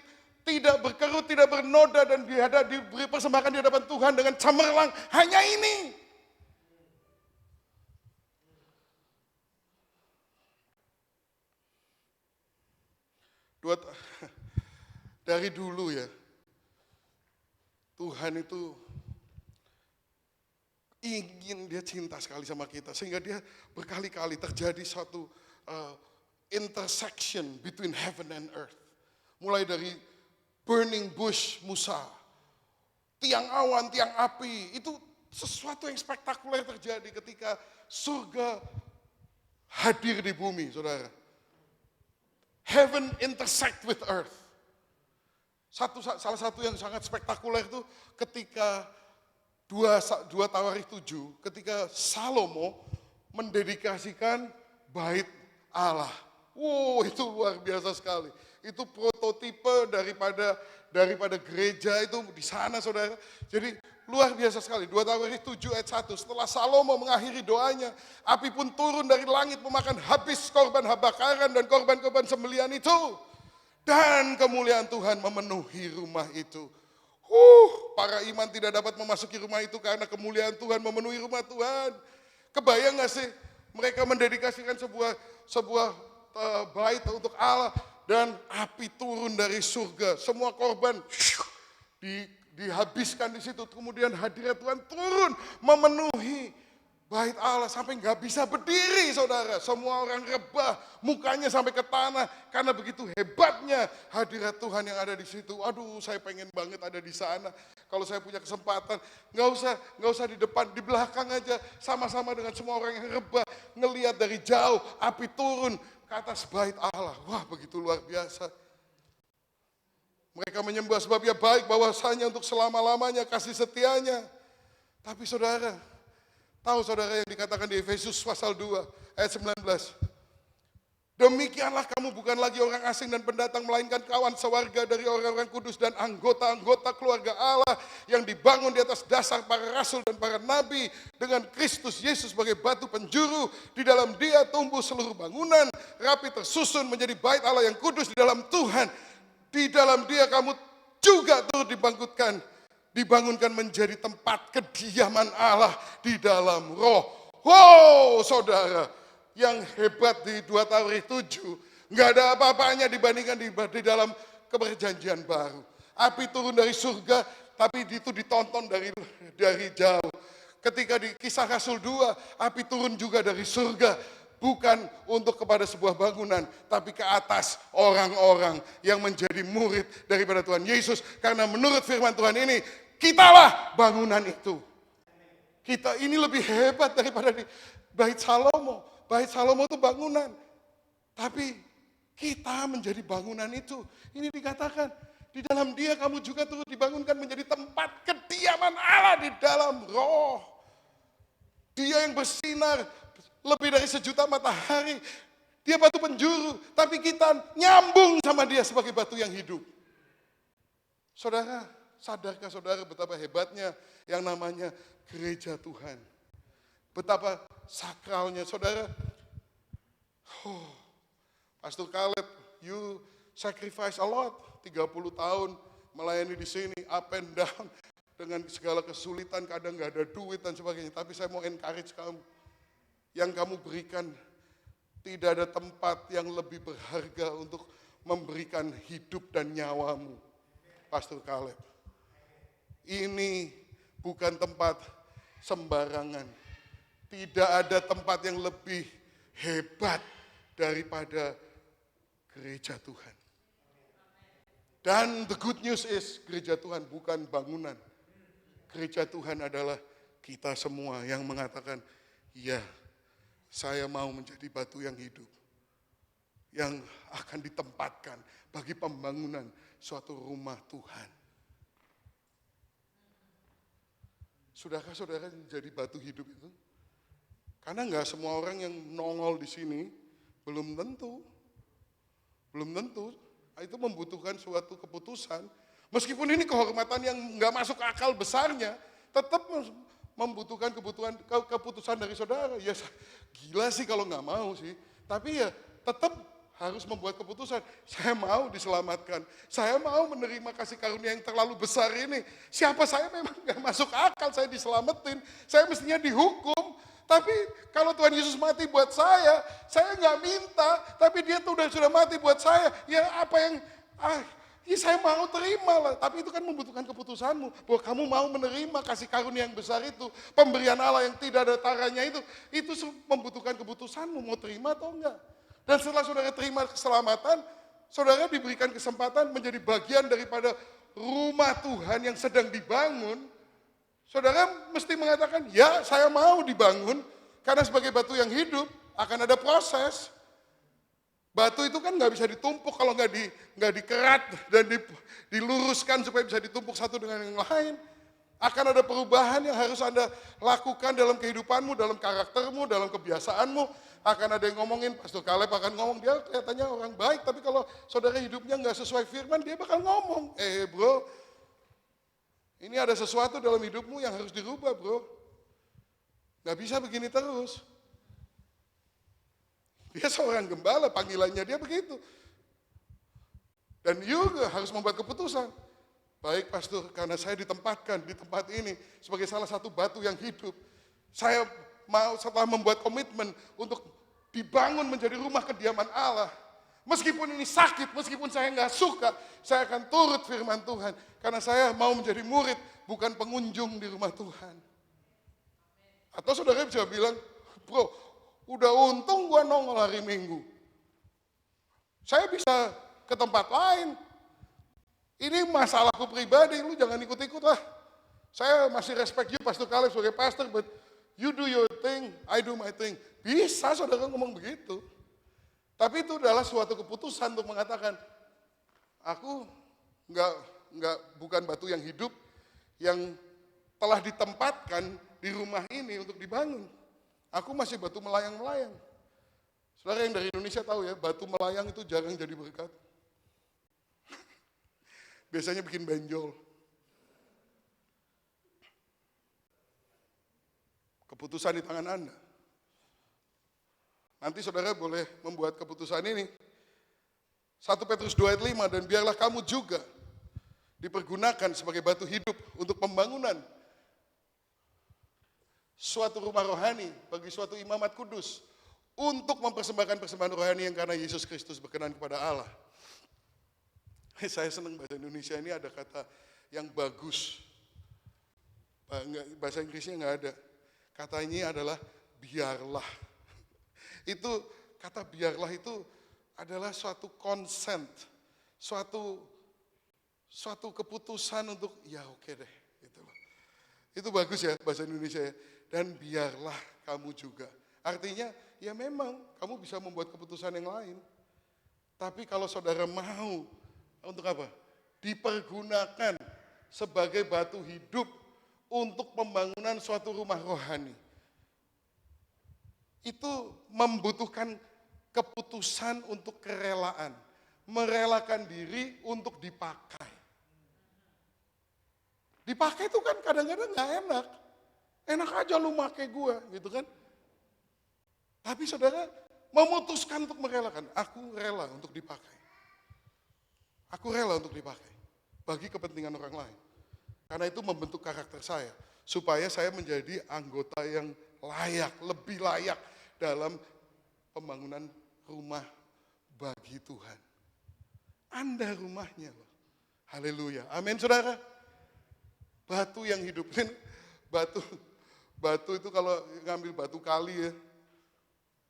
tidak berkerut, tidak bernoda, dan diberi persembahkan di hadapan Tuhan dengan cemerlang, hanya ini. Dari dulu ya, Tuhan itu dia cinta sekali sama kita, sehingga dia berkali-kali terjadi suatu intersection between heaven and earth. Mulai dari burning bush Musa, tiang awan, tiang api, itu sesuatu yang spektakuler terjadi ketika surga hadir di bumi, saudara. Heaven intersect with earth. Salah satu yang sangat spektakuler itu ketika dua Tawarikh 7, ketika Salomo mendedikasikan bait Allah. Wow, itu luar biasa sekali. Itu prototipe daripada gereja itu di sana saudara. Jadi luar biasa sekali. 2 Tawarikh 7 ayat 1. Setelah Salomo mengakhiri doanya, api pun turun dari langit memakan habis korban bakaran dan korban-korban sembelihan itu. Dan kemuliaan Tuhan memenuhi rumah itu. Para iman tidak dapat memasuki rumah itu karena kemuliaan Tuhan memenuhi rumah Tuhan. Kebayang gak sih mereka mendedikasikan sebuah bait untuk Allah. Dan api turun dari surga, semua korban dihabiskan di situ. Kemudian hadirat Tuhan turun memenuhi bait Allah sampai nggak bisa berdiri, saudara. Semua orang rebah, mukanya sampai ke tanah karena begitu hebatnya hadirat Tuhan yang ada di situ. Aduh, saya pengen banget ada di sana. kalau saya punya kesempatan, nggak usah di depan, di belakang aja, sama-sama dengan semua orang yang rebah, ngelihat dari jauh, api turun ke atas bait Allah. Wah, begitu luar biasa. Mereka menyembah sebab Ia baik, bahwasanya untuk selama-lamanya kasih setianya. Tapi saudara, tahu saudara yang dikatakan di Efesus pasal 2 ayat 19. Demikianlah kamu bukan lagi orang asing dan pendatang, melainkan kawan sewarga dari orang-orang kudus dan anggota-anggota keluarga Allah yang dibangun di atas dasar para rasul dan para nabi, dengan Kristus Yesus sebagai batu penjuru. Di dalam Dia tumbuh seluruh bangunan, rapi tersusun menjadi bait Allah yang kudus di dalam Tuhan. Di dalam Dia kamu juga turut dibangunkan menjadi tempat kediaman Allah di dalam Roh. Wow, saudara, yang hebat di 2 Tawarikh 7, nggak ada apa-apanya dibandingkan di dalam Perjanjian Baru. Api turun dari surga, tapi itu ditonton dari jauh. Ketika di Kisah Rasul 2, api turun juga dari surga, bukan untuk kepada sebuah bangunan, tapi ke atas orang-orang yang menjadi murid daripada Tuhan Yesus. Karena menurut firman Tuhan ini, kitalah bangunan itu. Kita ini lebih hebat daripada di Bait Salomo. Bait Salomo itu bangunan. Tapi kita menjadi bangunan itu. Ini dikatakan, di dalam Dia kamu juga turut dibangunkan menjadi tempat kediaman Allah di dalam Roh. Dia yang bersinar lebih dari 1.000.000 matahari. Dia batu penjuru, tapi kita nyambung sama Dia sebagai batu yang hidup. Saudara, sadarkah saudara betapa hebatnya yang namanya gereja Tuhan? Betapa sakralnya, saudara. Pastor Caleb, you sacrifice a lot. 30 tahun melayani di sini, up and down. Dengan segala kesulitan, kadang gak ada duit dan sebagainya. Tapi saya mau encourage kamu. Yang kamu berikan, tidak ada tempat yang lebih berharga untuk memberikan hidup dan nyawamu. Pastor Caleb. Ini bukan tempat sembarangan. Tidak ada tempat yang lebih hebat daripada gereja Tuhan. Dan the good news is, gereja Tuhan bukan bangunan. Gereja Tuhan adalah kita semua yang mengatakan, ya, saya mau menjadi batu yang hidup. Yang akan ditempatkan bagi pembangunan suatu rumah Tuhan. Sudahkah saudara jadi batu hidup itu? Karena enggak semua orang yang nongol di sini, belum tentu. Itu membutuhkan suatu keputusan. Meskipun ini kehormatan yang enggak masuk akal besarnya, tetap membutuhkan keputusan dari saudara. Ya gila sih kalau enggak mau sih. Tapi ya tetap harus membuat keputusan. Saya mau diselamatkan. Saya mau menerima kasih karunia yang terlalu besar ini. Siapa saya memang enggak masuk akal saya diselamatin. Saya mestinya dihukum. Tapi kalau Tuhan Yesus mati buat saya nggak minta, tapi Dia tuh sudah mati buat saya. Ya apa yang, ya saya mau terima lah. Tapi itu kan membutuhkan keputusanmu, bahwa kamu mau menerima kasih karunia yang besar itu, pemberian Allah yang tidak ada taranya itu membutuhkan keputusanmu, mau terima atau enggak. Dan setelah saudara terima keselamatan, saudara diberikan kesempatan menjadi bagian daripada rumah Tuhan yang sedang dibangun. Saudara mesti mengatakan, ya saya mau dibangun, karena sebagai batu yang hidup akan ada proses. Batu itu kan nggak bisa ditumpuk kalau nggak dikerat dan diluruskan supaya bisa ditumpuk satu dengan yang lain. Akan ada perubahan yang harus Anda lakukan dalam kehidupanmu, dalam karaktermu, dalam kebiasaanmu. Akan ada yang ngomongin, Pastor Caleb akan ngomong, dia kelihatannya orang baik, tapi kalau saudara hidupnya nggak sesuai firman, dia bakal ngomong, bro, ini ada sesuatu dalam hidupmu yang harus dirubah, bro. Gak bisa begini terus. Dia seorang gembala, panggilannya dia begitu. Dan juga harus membuat keputusan. Baik pastor, karena saya ditempatkan di tempat ini sebagai salah satu batu yang hidup. Saya mau setelah membuat komitmen untuk dibangun menjadi rumah kediaman Allah. Meskipun ini sakit, meskipun saya nggak suka, saya akan turut firman Tuhan. Karena saya mau menjadi murid, bukan pengunjung di rumah Tuhan. Atau saudara bisa bilang, bro, udah untung gua nongol hari Minggu. Saya bisa ke tempat lain. Ini masalahku pribadi, lu jangan ikut-ikut lah. Saya masih respect you Pastor Caleb sebagai pastor, but you do your thing, I do my thing. Bisa saudara ngomong begitu. Tapi itu adalah suatu keputusan untuk mengatakan, aku bukan batu yang hidup, yang telah ditempatkan di rumah ini untuk dibangun. Aku masih batu melayang-melayang. Saudara yang dari Indonesia tahu ya, batu melayang itu jarang jadi berkat. Biasanya bikin benjol. Keputusan di tangan Anda. Nanti saudara boleh membuat keputusan ini. 1 Petrus 2 ayat 5, dan biarlah kamu juga dipergunakan sebagai batu hidup untuk pembangunan suatu rumah rohani bagi suatu imamat kudus untuk mempersembahkan persembahan rohani yang karena Yesus Kristus berkenan kepada Allah. Saya senang bahasa Indonesia ini ada kata yang bagus. Bahasa Inggrisnya nggak ada. Kata ini adalah biarlah. Itu kata biarlah itu adalah suatu consent, suatu keputusan untuk ya oke deh, gitu loh. Itu bagus ya bahasa Indonesia ya. Dan biarlah kamu juga. Artinya ya memang kamu bisa membuat keputusan yang lain. Tapi kalau saudara mau untuk apa? Dipergunakan sebagai batu hidup untuk pembangunan suatu rumah rohani. Itu membutuhkan keputusan untuk kerelaan. Merelakan diri untuk dipakai. Dipakai itu kan kadang-kadang gak enak. Enak aja lu make gue gitu kan. Tapi saudara memutuskan untuk merelakan. Aku rela untuk dipakai. Aku rela untuk dipakai. Bagi kepentingan orang lain. Karena itu membentuk karakter saya. Supaya saya menjadi anggota yang layak, lebih layak dalam pembangunan rumah bagi Tuhan. Anda rumahnya loh. Haleluya. Amin saudara. Batu yang hidup. Batu itu kalau ngambil batu kali ya.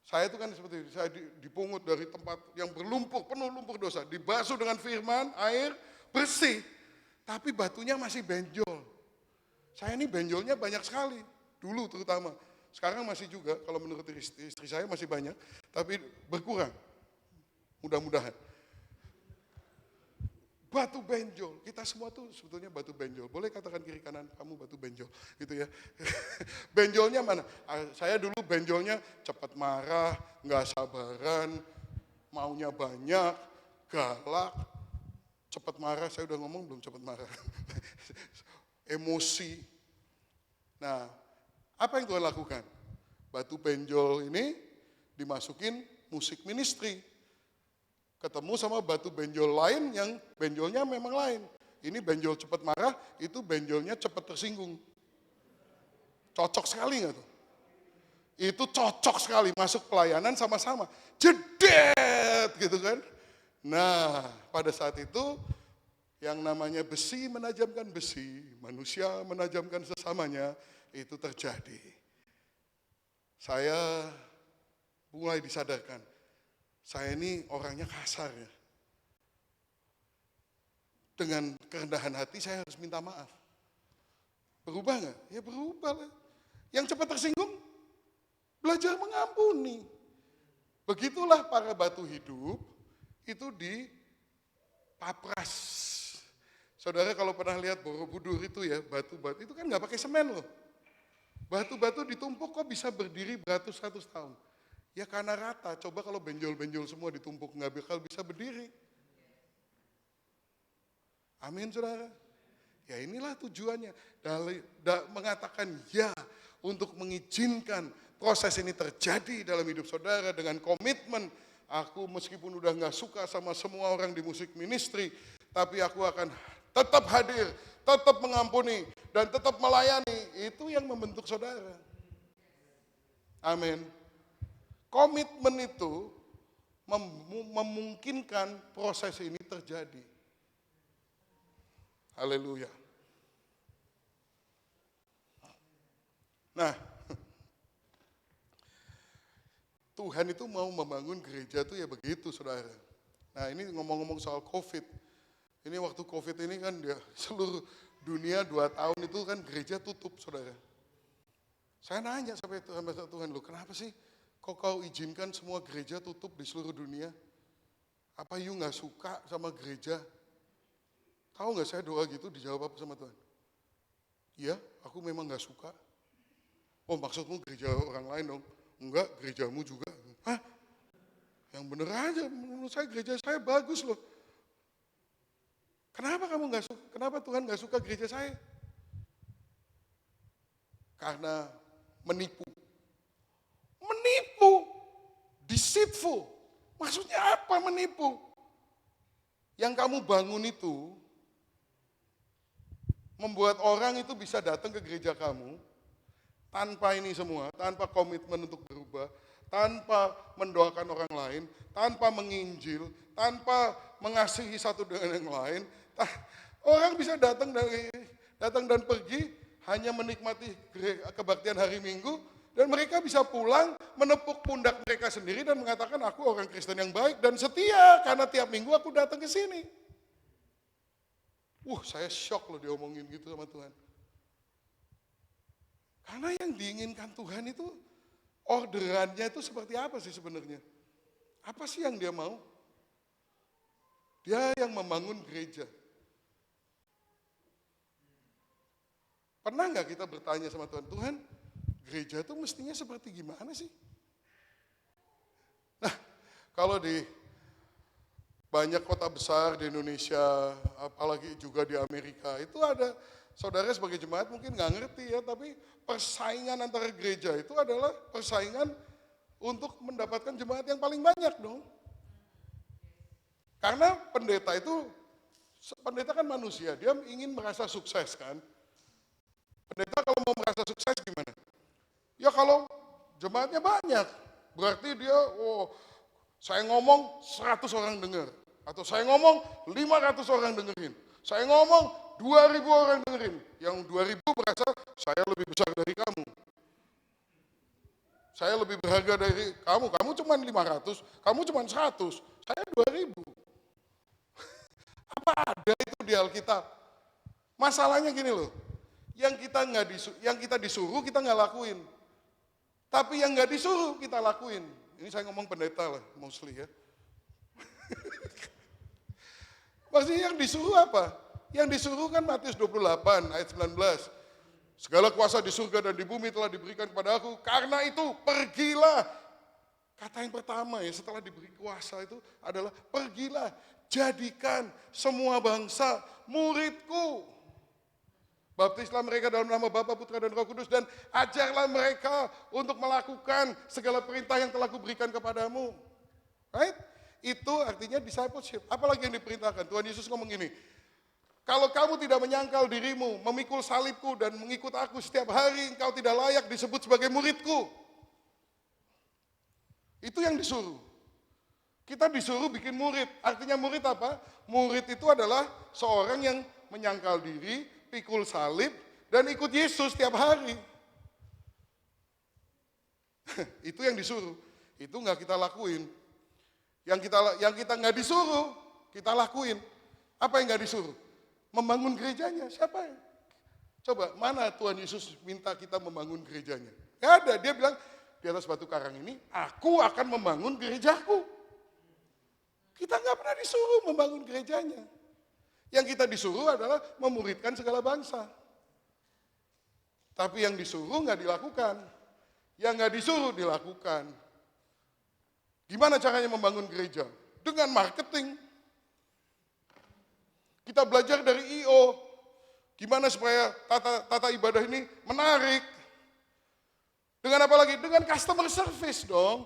Saya itu kan seperti itu. Saya dipungut dari tempat yang berlumpur, penuh lumpur dosa. Dibasuh dengan firman, air, bersih. Tapi batunya masih benjol. Saya ini benjolnya banyak sekali. Dulu terutama. Sekarang masih juga, kalau menurut istri saya masih banyak. Tapi berkurang. Mudah-mudahan. Batu benjol, kita semua tuh sebetulnya batu benjol. Boleh katakan kiri kanan, kamu batu benjol, gitu ya. Benjolnya mana? Saya dulu benjolnya cepat marah, nggak sabaran, maunya banyak, galak. Cepat marah, saya udah ngomong belum cepat marah. Emosi. Nah, apa yang Tuhan lakukan? Batu benjol ini dimasukin musik ministry. Ketemu sama batu benjol lain yang benjolnya memang lain. Ini benjol cepat marah, itu benjolnya cepat tersinggung. Cocok sekali nggak tuh? Itu cocok sekali, masuk pelayanan sama-sama. Jedet gitu kan. Nah, pada saat itu yang namanya besi menajamkan besi, manusia menajamkan sesamanya, itu terjadi. Saya mulai disadarkan. Saya ini orangnya kasar ya. Dengan kerendahan hati saya harus minta maaf. Berubah nggak? Ya berubah lah. Yang cepat tersinggung, belajar mengampuni. Begitulah para batu hidup itu dipapras. Saudara kalau pernah lihat Borobudur itu ya, batu-batu itu kan nggak pakai semen loh. Batu-batu ditumpuk kok bisa berdiri beratus-ratus tahun. Ya karena rata, coba kalau benjol-benjol semua ditumpuk nggak bakal bisa berdiri. Amin saudara. Ya inilah tujuannya. Mengatakan ya untuk mengizinkan proses ini terjadi dalam hidup saudara dengan komitmen. Aku meskipun udah nggak suka sama semua orang di musik ministry, tapi aku akan tetap hadir, tetap mengampuni, dan tetap melayani. Itu yang membentuk saudara. Amin. Komitmen itu memungkinkan proses ini terjadi. Haleluya. Nah, Tuhan itu mau membangun gereja tuh ya begitu saudara. Nah ini ngomong-ngomong soal COVID. Ini waktu COVID ini kan dia seluruh dunia 2 tahun itu kan gereja tutup, saudara. Saya nanya sampai Tuhan, loh kenapa sih kok kau izinkan semua gereja tutup di seluruh dunia? Apa you gak suka sama gereja? Tahu gak saya doa gitu dijawab apa sama Tuhan? Iya, aku memang gak suka. Oh maksudmu gereja orang lain dong? Enggak, gerejamu juga. Hah? Yang bener aja, menurut saya gereja saya bagus loh. Kenapa kamu nggak suka? Kenapa Tuhan nggak suka gereja saya? Karena menipu. Menipu. Deceitful. Maksudnya apa menipu? Yang kamu bangun itu membuat orang itu bisa datang ke gereja kamu tanpa ini semua, tanpa komitmen untuk berubah, tanpa mendoakan orang lain, tanpa menginjil, tanpa mengasihi satu dengan yang lain. Orang bisa datang dan pergi hanya menikmati kebaktian hari Minggu dan mereka bisa pulang menepuk pundak mereka sendiri dan mengatakan aku orang Kristen yang baik dan setia karena tiap minggu aku datang ke sini. Saya shock loh diomongin gitu sama Tuhan. Karena yang diinginkan Tuhan itu orderannya itu seperti apa sih sebenarnya? Apa sih yang dia mau? Dia yang membangun gereja. Pernah nggak kita bertanya sama Tuhan, Tuhan, gereja itu mestinya seperti gimana sih? Nah, kalau di banyak kota besar di Indonesia, apalagi juga di Amerika, itu ada saudara sebagai jemaat mungkin nggak ngerti ya, tapi persaingan antara gereja itu adalah persaingan untuk mendapatkan jemaat yang paling banyak dong. Karena pendeta kan manusia, dia ingin merasa sukses kan. Pendeta kalau mau merasa sukses gimana? Ya kalau jemaatnya banyak, berarti dia, saya ngomong 100 orang dengar. Atau saya ngomong 500 orang dengerin. Saya ngomong 2.000 orang dengerin. Yang 2.000 merasa saya lebih besar dari kamu. Saya lebih berharga dari kamu. Kamu cuma 500, kamu cuma 100. Saya 2.000. Apa ada itu di Alkitab? Masalahnya gini loh. Yang kita disuruh kita nggak lakuin. Tapi yang nggak disuruh kita lakuin. Ini saya ngomong pendeta lah, mostly ya. Maksudnya yang disuruh apa? Yang disuruh kan Matius 28 ayat 19. Segala kuasa di surga dan di bumi telah diberikan kepada aku. Karena itu pergilah. Kata yang pertama ya setelah diberi kuasa itu adalah pergilah. Jadikan semua bangsa muridku. Baptislah mereka dalam nama Bapa, Putra, dan Roh Kudus dan ajarlah mereka untuk melakukan segala perintah yang telah kuberikan kepadamu. Right? Itu artinya discipleship. Apalagi yang diperintahkan? Tuhan Yesus ngomong gini, kalau kamu tidak menyangkal dirimu, memikul salibku dan mengikut aku setiap hari, engkau tidak layak disebut sebagai muridku. Itu yang disuruh. Kita disuruh bikin murid. Artinya murid apa? Murid itu adalah seorang yang menyangkal diri, pikul salib, dan ikut Yesus setiap hari. Itu yang disuruh. Itu nggak kita lakuin. Yang kita nggak disuruh, kita lakuin. Apa yang nggak disuruh? Membangun gerejanya. Siapa yang? Coba, mana Tuhan Yesus minta kita membangun gerejanya? Nggak ada. Dia bilang, di atas batu karang ini, aku akan membangun gerejaku. Kita nggak pernah disuruh membangun gerejanya. Yang kita disuruh adalah memuridkan segala bangsa. Tapi yang disuruh nggak dilakukan. Yang nggak disuruh dilakukan. Gimana caranya membangun gereja? Dengan marketing. Kita belajar dari I.O. Gimana supaya tata ibadah ini menarik. Dengan apa lagi? Dengan customer service dong.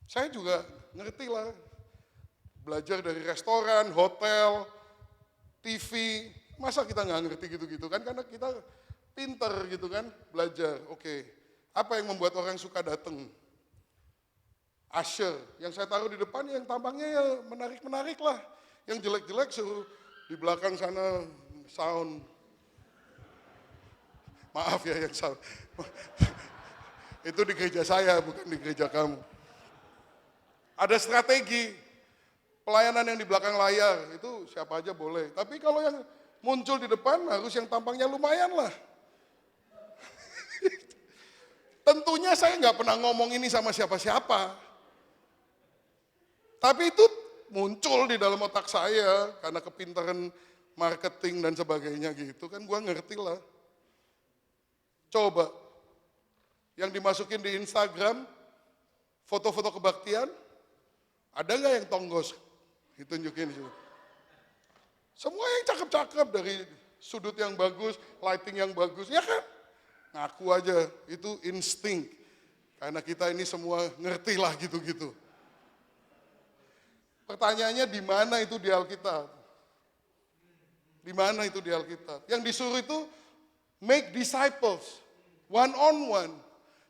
Saya juga ngerti lah. Belajar dari restoran, hotel, TV. Masa kita nggak ngerti gitu-gitu kan? Karena kita pinter gitu kan, belajar. Oke, apa yang membuat orang suka datang? Usher, yang saya taruh di depan yang tampangnya ya menarik-menarik lah. Yang jelek-jelek suruh di belakang sana sound. Maaf ya yang sound. Itu di gereja saya, bukan di gereja kamu. Ada strategi. Pelayanan yang di belakang layar, itu siapa aja boleh. Tapi kalau yang muncul di depan harus yang tampangnya lumayan lah. Tentunya saya nggak pernah ngomong ini sama siapa-siapa. Tapi itu muncul di dalam otak saya karena kepintaran marketing dan sebagainya gitu kan, gua ngerti lah. Coba, yang dimasukin di Instagram, foto-foto kebaktian, ada nggak yang tonggos? Ditunjukin sih. Semua yang cakep-cakep dari sudut yang bagus, lighting yang bagus, ya kan? Ngaku aja, itu insting. Karena kita ini semua ngerti lah gitu-gitu. Pertanyaannya di mana itu di Alkitab? Di mana itu di Alkitab? Yang disuruh itu make disciples, one on one.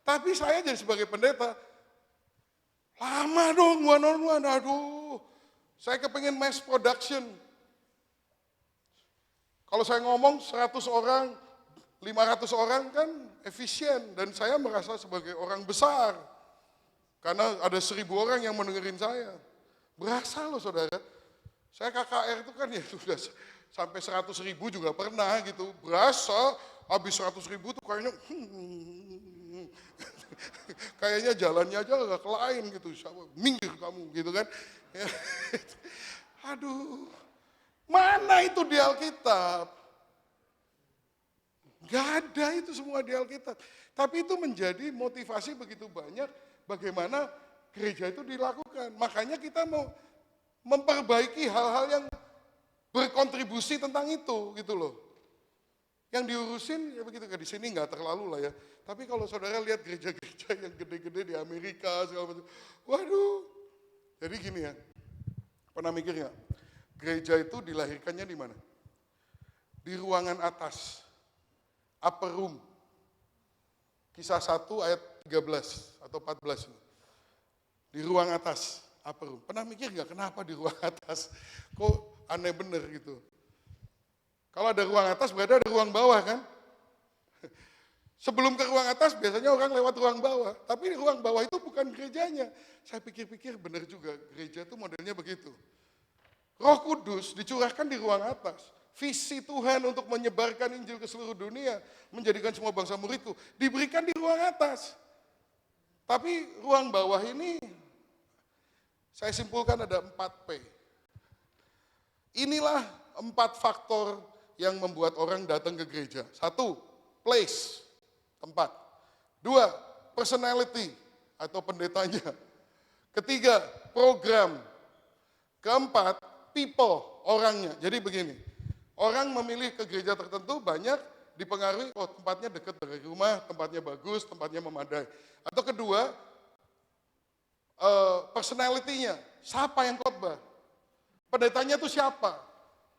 Tapi saya jadi sebagai pendeta, lama dong one on one, aduh. Saya kepengen mass production. Kalau saya ngomong 100 orang, 500 orang kan efisien. Dan saya merasa sebagai orang besar. Karena ada 1000 orang yang mendengarin saya. Berasa loh saudara. Saya KKR itu kan ya sudah sampai 100.000 juga pernah gitu. Berasa habis 100.000 tuh kayaknya kayaknya jalannya aja gak kelain gitu. Minggir kamu gitu kan. Aduh. Mana itu di Alkitab? Gak ada itu semua di Alkitab. Tapi itu menjadi motivasi begitu banyak bagaimana gereja itu dilakukan. Makanya kita mau memperbaiki hal-hal yang berkontribusi tentang itu gitu loh. Yang diurusin ya begitu, di sini nggak terlalu lah ya. Tapi kalau saudara lihat gereja-gereja yang gede-gede di Amerika segala macam, waduh. Jadi gini ya, pernah mikir nggak? Gereja itu dilahirkannya di mana? Di ruangan atas, upper room. Kisah 1 ayat 13 atau 14. Di ruang atas, upper room. Pernah mikir nggak kenapa di ruang atas? Kok aneh bener gitu. Kalau ada ruang atas berarti ada ruang bawah kan? Sebelum ke ruang atas biasanya orang lewat ruang bawah. Tapi di ruang bawah itu bukan gerejanya. Saya pikir-pikir benar juga, gereja itu modelnya begitu. Roh Kudus dicurahkan di ruang atas. Visi Tuhan untuk menyebarkan Injil ke seluruh dunia, menjadikan semua bangsa muridku, diberikan di ruang atas. Tapi ruang bawah ini, saya simpulkan ada 4P. Inilah 4 faktor yang membuat orang datang ke gereja. 1, place, tempat. 2, personality atau pendetanya. 3, program. 4, people, orangnya. Jadi begini, orang memilih ke gereja tertentu banyak dipengaruhi, oh tempatnya dekat dari rumah, tempatnya bagus, tempatnya memadai. Atau kedua, personality-nya, siapa yang khotbah? Pendetanya itu siapa?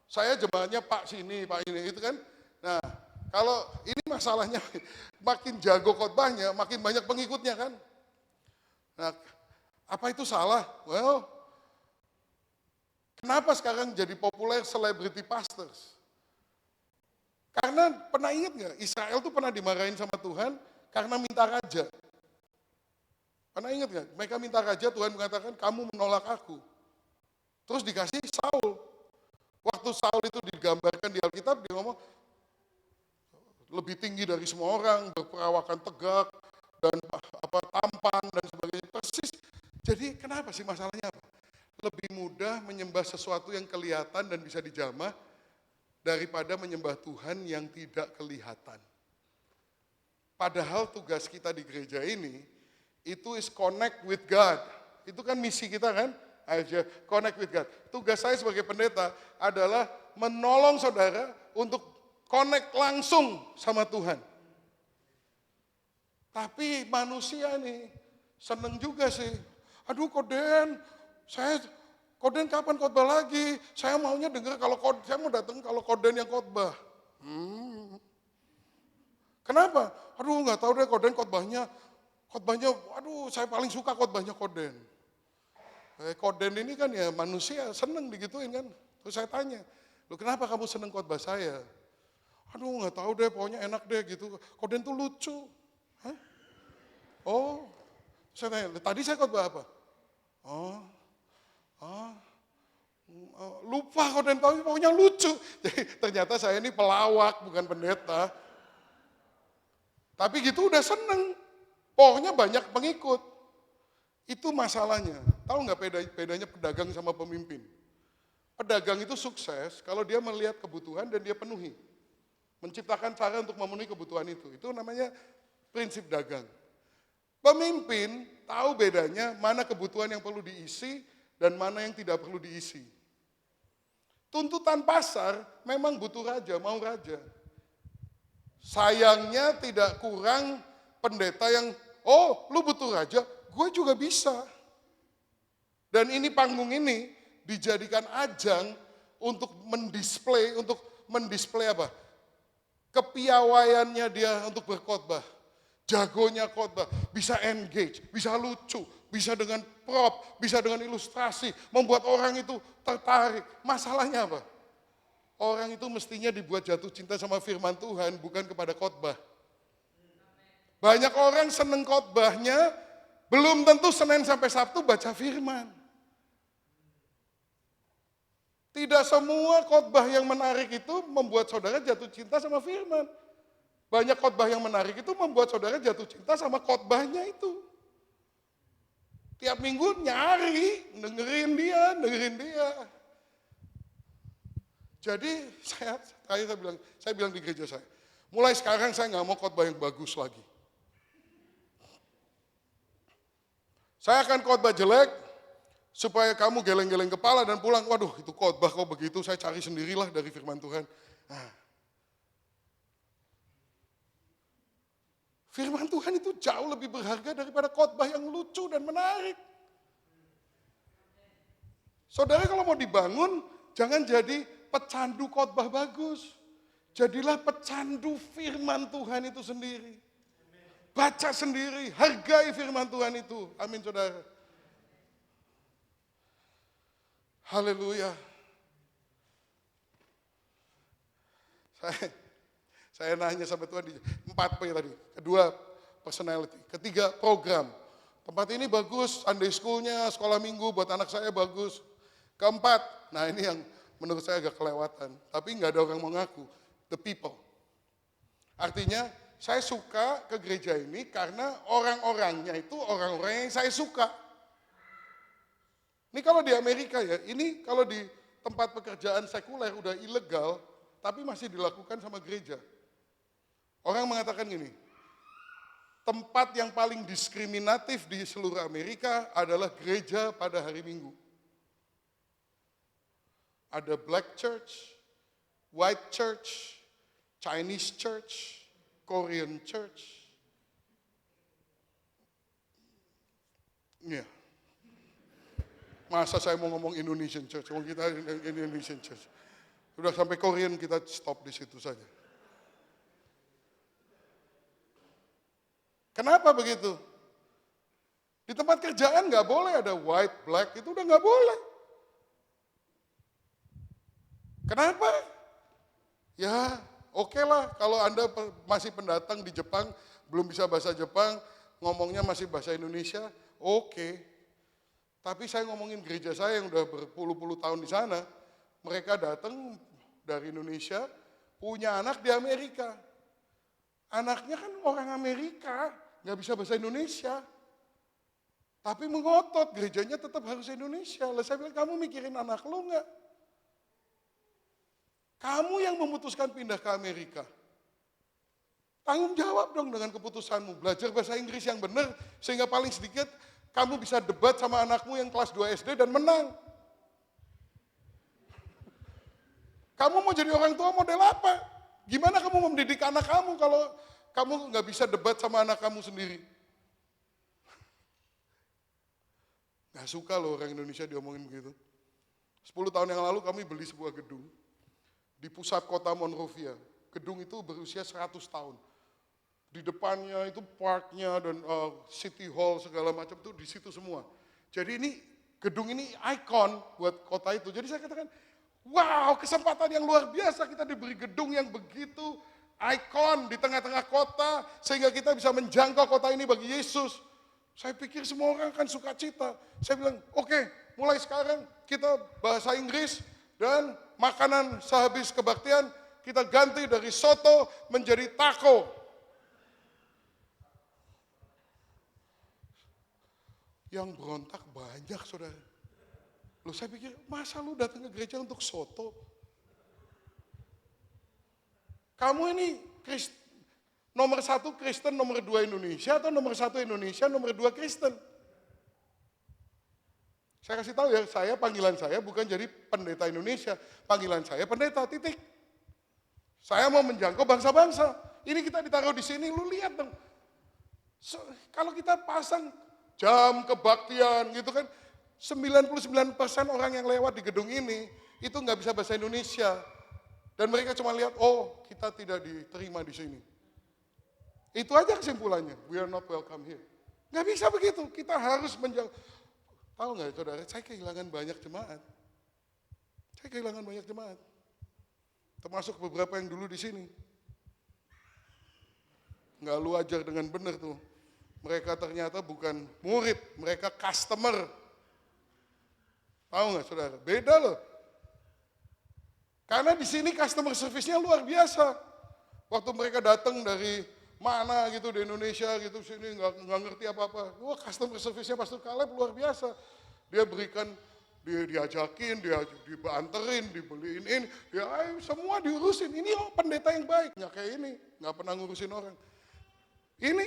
Saya jemaatnya Pak sini, Pak ini, itu kan. Nah, kalau ini masalahnya, makin jago khotbahnya, makin banyak pengikutnya kan. Nah, apa itu salah? Well, kenapa sekarang jadi populer celebrity pastors? Karena pernah ingat nggak, Israel tuh pernah dimarahin sama Tuhan karena minta raja. Pernah ingat nggak? Mereka minta raja, Tuhan mengatakan kamu menolak aku. Terus dikasih Saul. Waktu Saul itu digambarkan di Alkitab, dia ngomong lebih tinggi dari semua orang, berperawakan tegak dan tampan dan sebagainya. Persis. Jadi kenapa sih masalahnya apa? Lebih mudah menyembah sesuatu yang kelihatan dan bisa dijamah daripada menyembah Tuhan yang tidak kelihatan. Padahal tugas kita di gereja ini itu is connect with God. Itu kan misi kita kan? Aja connect with God. Tugas saya sebagai pendeta adalah menolong saudara untuk connect langsung sama Tuhan. Tapi manusia nih seneng juga sih. Aduh Koden, Koden kapan khotbah lagi? Saya maunya dengar saya mau datang kalau Koden yang khotbah. Kenapa? Aduh nggak tahu deh Koden khotbahnya, aduh saya paling suka khotbahnya Koden. Koden ini kan ya manusia seneng digituin kan. Terus saya tanya, lu kenapa kamu seneng khotbah saya? Aduh nggak tahu deh, pokoknya enak deh gitu. Koden tuh lucu. Hah? Oh, saya tanya, tadi saya khotbah apa? Oh, Lupa kok dan tahu, pokoknya lucu. Jadi ternyata saya ini pelawak, bukan pendeta. Tapi gitu udah seneng. Pokoknya banyak pengikut. Itu masalahnya. Tahu nggak bedanya pedagang sama pemimpin? Pedagang itu sukses kalau dia melihat kebutuhan dan dia penuhi. Menciptakan cara untuk memenuhi kebutuhan itu. Itu namanya prinsip dagang. Pemimpin tahu bedanya mana kebutuhan yang perlu diisi dan mana yang tidak perlu diisi. Tuntutan pasar memang butuh raja, mau raja. Sayangnya tidak kurang pendeta yang, oh lu butuh raja, gue juga bisa. Dan ini panggung ini dijadikan ajang untuk mendisplay apa? Kepiawaiannya dia untuk berkhotbah. Jagonya khotbah, bisa engage, bisa lucu, bisa dengan prop, bisa dengan ilustrasi, membuat orang itu tertarik. Masalahnya apa? Orang itu mestinya dibuat jatuh cinta sama firman Tuhan, bukan kepada khotbah. Banyak orang seneng khotbahnya, belum tentu Senin sampai Sabtu baca firman. Tidak semua khotbah yang menarik itu membuat saudara jatuh cinta sama firman. Banyak khotbah yang menarik itu membuat saudara jatuh cinta sama khotbahnya itu. Tiap minggu nyari, dengerin dia. Jadi saya bilang di gereja saya, mulai sekarang saya nggak mau khotbah yang bagus lagi. Saya akan khotbah jelek, supaya kamu geleng-geleng kepala dan pulang, waduh itu khotbah kok begitu, saya cari sendirilah dari firman Tuhan. Nah, firman Tuhan itu jauh lebih berharga daripada khotbah yang lucu dan menarik. Saudara kalau mau dibangun, jangan jadi pecandu khotbah bagus. Jadilah pecandu firman Tuhan itu sendiri. Baca sendiri, hargai firman Tuhan itu. Amin saudara. Haleluya. Saya nanya sama Tuhan di 4 P tadi. Kedua, personality. Ketiga, program. Tempat ini bagus, Sunday school-nya, sekolah minggu buat anak saya bagus. Keempat, nah ini yang menurut saya agak kelewatan. Tapi nggak ada orang mau ngaku. The people. Artinya, saya suka ke gereja ini karena orang-orangnya itu orang-orang yang saya suka. Ini kalau di Amerika ya, ini kalau di tempat pekerjaan sekuler udah ilegal, tapi masih dilakukan sama gereja. Orang mengatakan gini, tempat yang paling diskriminatif di seluruh Amerika adalah gereja pada hari Minggu. Ada black church, white church, Chinese church, Korean church. Iya. Masa saya mau ngomong Indonesian church, ngomong kita Indonesian church. Sudah sampai Korean kita stop di situ saja. Kenapa begitu? Di tempat kerjaan nggak boleh ada white, black, itu udah nggak boleh. Kenapa? Ya oke lah kalau Anda masih pendatang di Jepang, belum bisa bahasa Jepang, ngomongnya masih bahasa Indonesia, oke. Tapi saya ngomongin gereja saya yang udah berpuluh-puluh tahun di sana, mereka datang dari Indonesia, punya anak di Amerika. Anaknya kan orang Amerika, nggak bisa bahasa Indonesia. Tapi mengotot, gerejanya tetap harus Indonesia. Lalu saya bilang, kamu mikirin anak lo nggak? Kamu yang memutuskan pindah ke Amerika. Tanggung jawab dong dengan keputusanmu. Belajar bahasa Inggris yang benar, sehingga paling sedikit kamu bisa debat sama anakmu yang kelas 2 SD dan menang. Kamu mau jadi orang tua model apa? Gimana kamu mendidik anak kamu kalau kamu nggak bisa debat sama anak kamu sendiri? Gak suka loh orang Indonesia diomongin begitu. 10 tahun yang lalu kami beli sebuah gedung di pusat kota Monrovia. Gedung itu berusia 100 tahun. Di depannya itu parknya dan city hall segala macam itu di situ semua. Jadi ini gedung ini ikon buat kota itu. Jadi saya katakan, wow, kesempatan yang luar biasa kita diberi gedung yang begitu ikon di tengah-tengah kota sehingga kita bisa menjangkau kota ini bagi Yesus. Saya pikir semua orang akan sukacita. Saya bilang, oke, mulai sekarang kita bahasa Inggris dan makanan sehabis kebaktian kita ganti dari soto menjadi taco. Yang berontak banyak, saudara. Loh, saya pikir, masa lu datang ke gereja untuk soto? Kamu ini nomor 1 Kristen, nomor 2 Indonesia, atau nomor 1 Indonesia, nomor 2 Kristen? Saya kasih tahu ya, panggilan saya bukan jadi pendeta Indonesia, panggilan saya pendeta, titik. Saya mau menjangkau bangsa-bangsa. Ini kita ditaruh di sini, lu lihat dong. Kalau kita pasang jam kebaktian gitu kan, 99% orang yang lewat di gedung ini, itu nggak bisa bahasa Indonesia. Dan mereka cuma lihat, oh kita tidak diterima di sini. Itu aja kesimpulannya, we are not welcome here. Nggak bisa begitu, kita harus menjauh. Tahu nggak saudara, saya kehilangan banyak jemaat. Termasuk beberapa yang dulu di sini. Nggak lu ajar dengan benar tuh. Mereka ternyata bukan murid, mereka customer. Tahu nggak saudara, beda loh. Karena di sini customer service-nya luar biasa. Waktu mereka datang dari mana gitu di Indonesia gitu sini nggak ngerti apa-apa. Wah, customer service-nya Pastor Caleb luar biasa. Dia berikan, diajakin, dia dianterin, dibeliin ini, semua diurusin. Ini pendeta yang baik, nggak kayak ini, nggak pernah ngurusin orang. Ini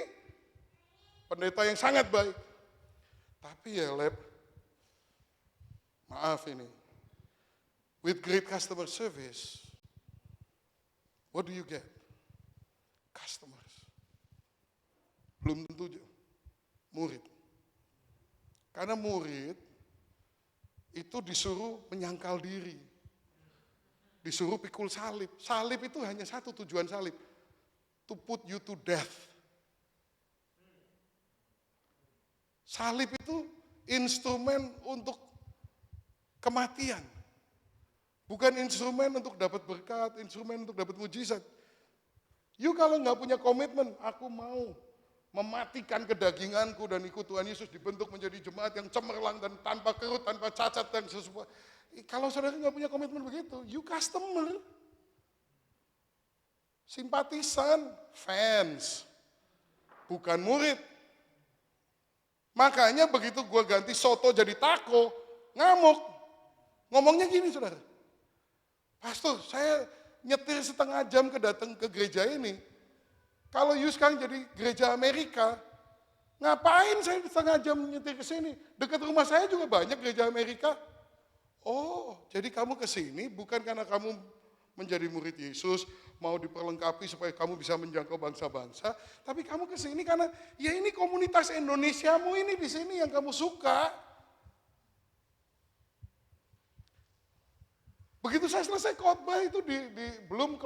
pendeta yang sangat baik. Tapi ya Leb, maaf ini. With great customer service, what do you get? Customers. Belum tentu murid. Karena murid itu disuruh menyangkal diri. Disuruh pikul salib. Salib itu hanya satu tujuan salib. To put you to death. Salib itu instrumen untuk kematian. Bukan instrumen untuk dapat berkat, instrumen untuk dapat mujizat. You kalau nggak punya komitmen, aku mau mematikan kedaginganku dan ikut Tuhan Yesus dibentuk menjadi jemaat yang cemerlang dan tanpa kerut, tanpa cacat dan sesuatu. Kalau saudara nggak punya komitmen begitu, you customer. Simpatisan, fans, bukan murid. Makanya begitu gue ganti soto jadi taco, ngamuk. Ngomongnya gini saudara, Pastor saya nyetir setengah jam datang ke gereja ini. Kalau you sekarang jadi gereja Amerika, ngapain saya setengah jam nyetir ke sini? Dekat rumah saya juga banyak gereja Amerika. Oh, jadi kamu ke sini bukan karena kamu menjadi murid Yesus, mau diperlengkapi supaya kamu bisa menjangkau bangsa-bangsa, tapi kamu ke sini karena ya ini komunitas Indonesiamu ini di sini yang kamu suka. Begitu saya selesai khotbah itu belum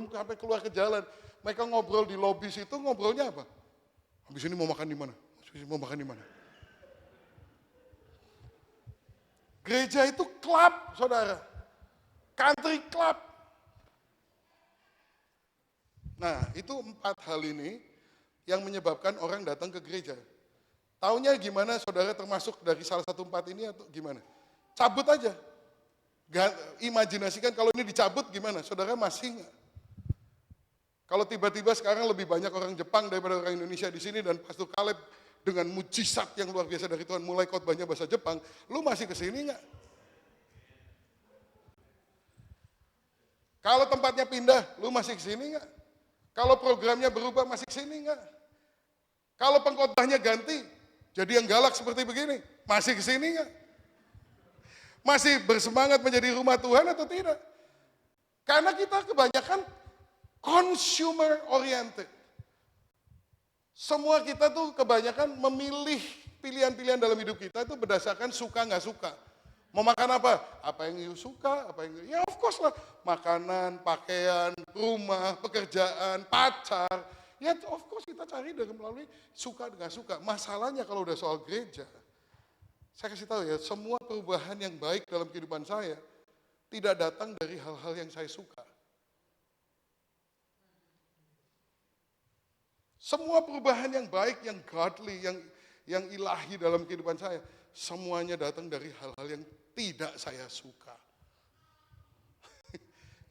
sampai keluar ke jalan, mereka ngobrol di lobi situ, ngobrolnya apa? Habis ini mau makan di mana? Habis ini mau makan di mana? Gereja itu klub, saudara. Country club. Nah, itu 4 hal ini yang menyebabkan orang datang ke gereja. Taunya gimana saudara termasuk dari salah satu 4 ini atau gimana? Cabut aja. Imajinasikan kalau ini dicabut gimana? Saudara masih nggak? Kalau tiba-tiba sekarang lebih banyak orang Jepang daripada orang Indonesia di sini dan Pastor Caleb dengan mujizat yang luar biasa dari Tuhan mulai khotbahnya bahasa Jepang, lu masih ke sini nggak? Kalau tempatnya pindah, lu masih ke sini nggak? Kalau programnya berubah, masih ke sini nggak? Kalau pengkhotbahnya ganti, jadi yang galak seperti begini, masih ke sini nggak? Masih bersemangat menjadi rumah Tuhan atau tidak? Karena kita kebanyakan consumer oriented. Semua kita tuh kebanyakan memilih pilihan-pilihan dalam hidup kita itu berdasarkan suka nggak suka. Mau makan apa? Apa yang you suka, apa yang ya of course lah. Makanan, pakaian, rumah, pekerjaan, pacar. Ya of course kita cari dari melalui suka dengan suka. Masalahnya kalau udah soal gereja, saya kasih tahu ya, semua perubahan yang baik dalam kehidupan saya tidak datang dari hal-hal yang saya suka. Semua perubahan yang baik, yang godly, yang ilahi dalam kehidupan saya, semuanya datang dari hal-hal yang tidak saya suka.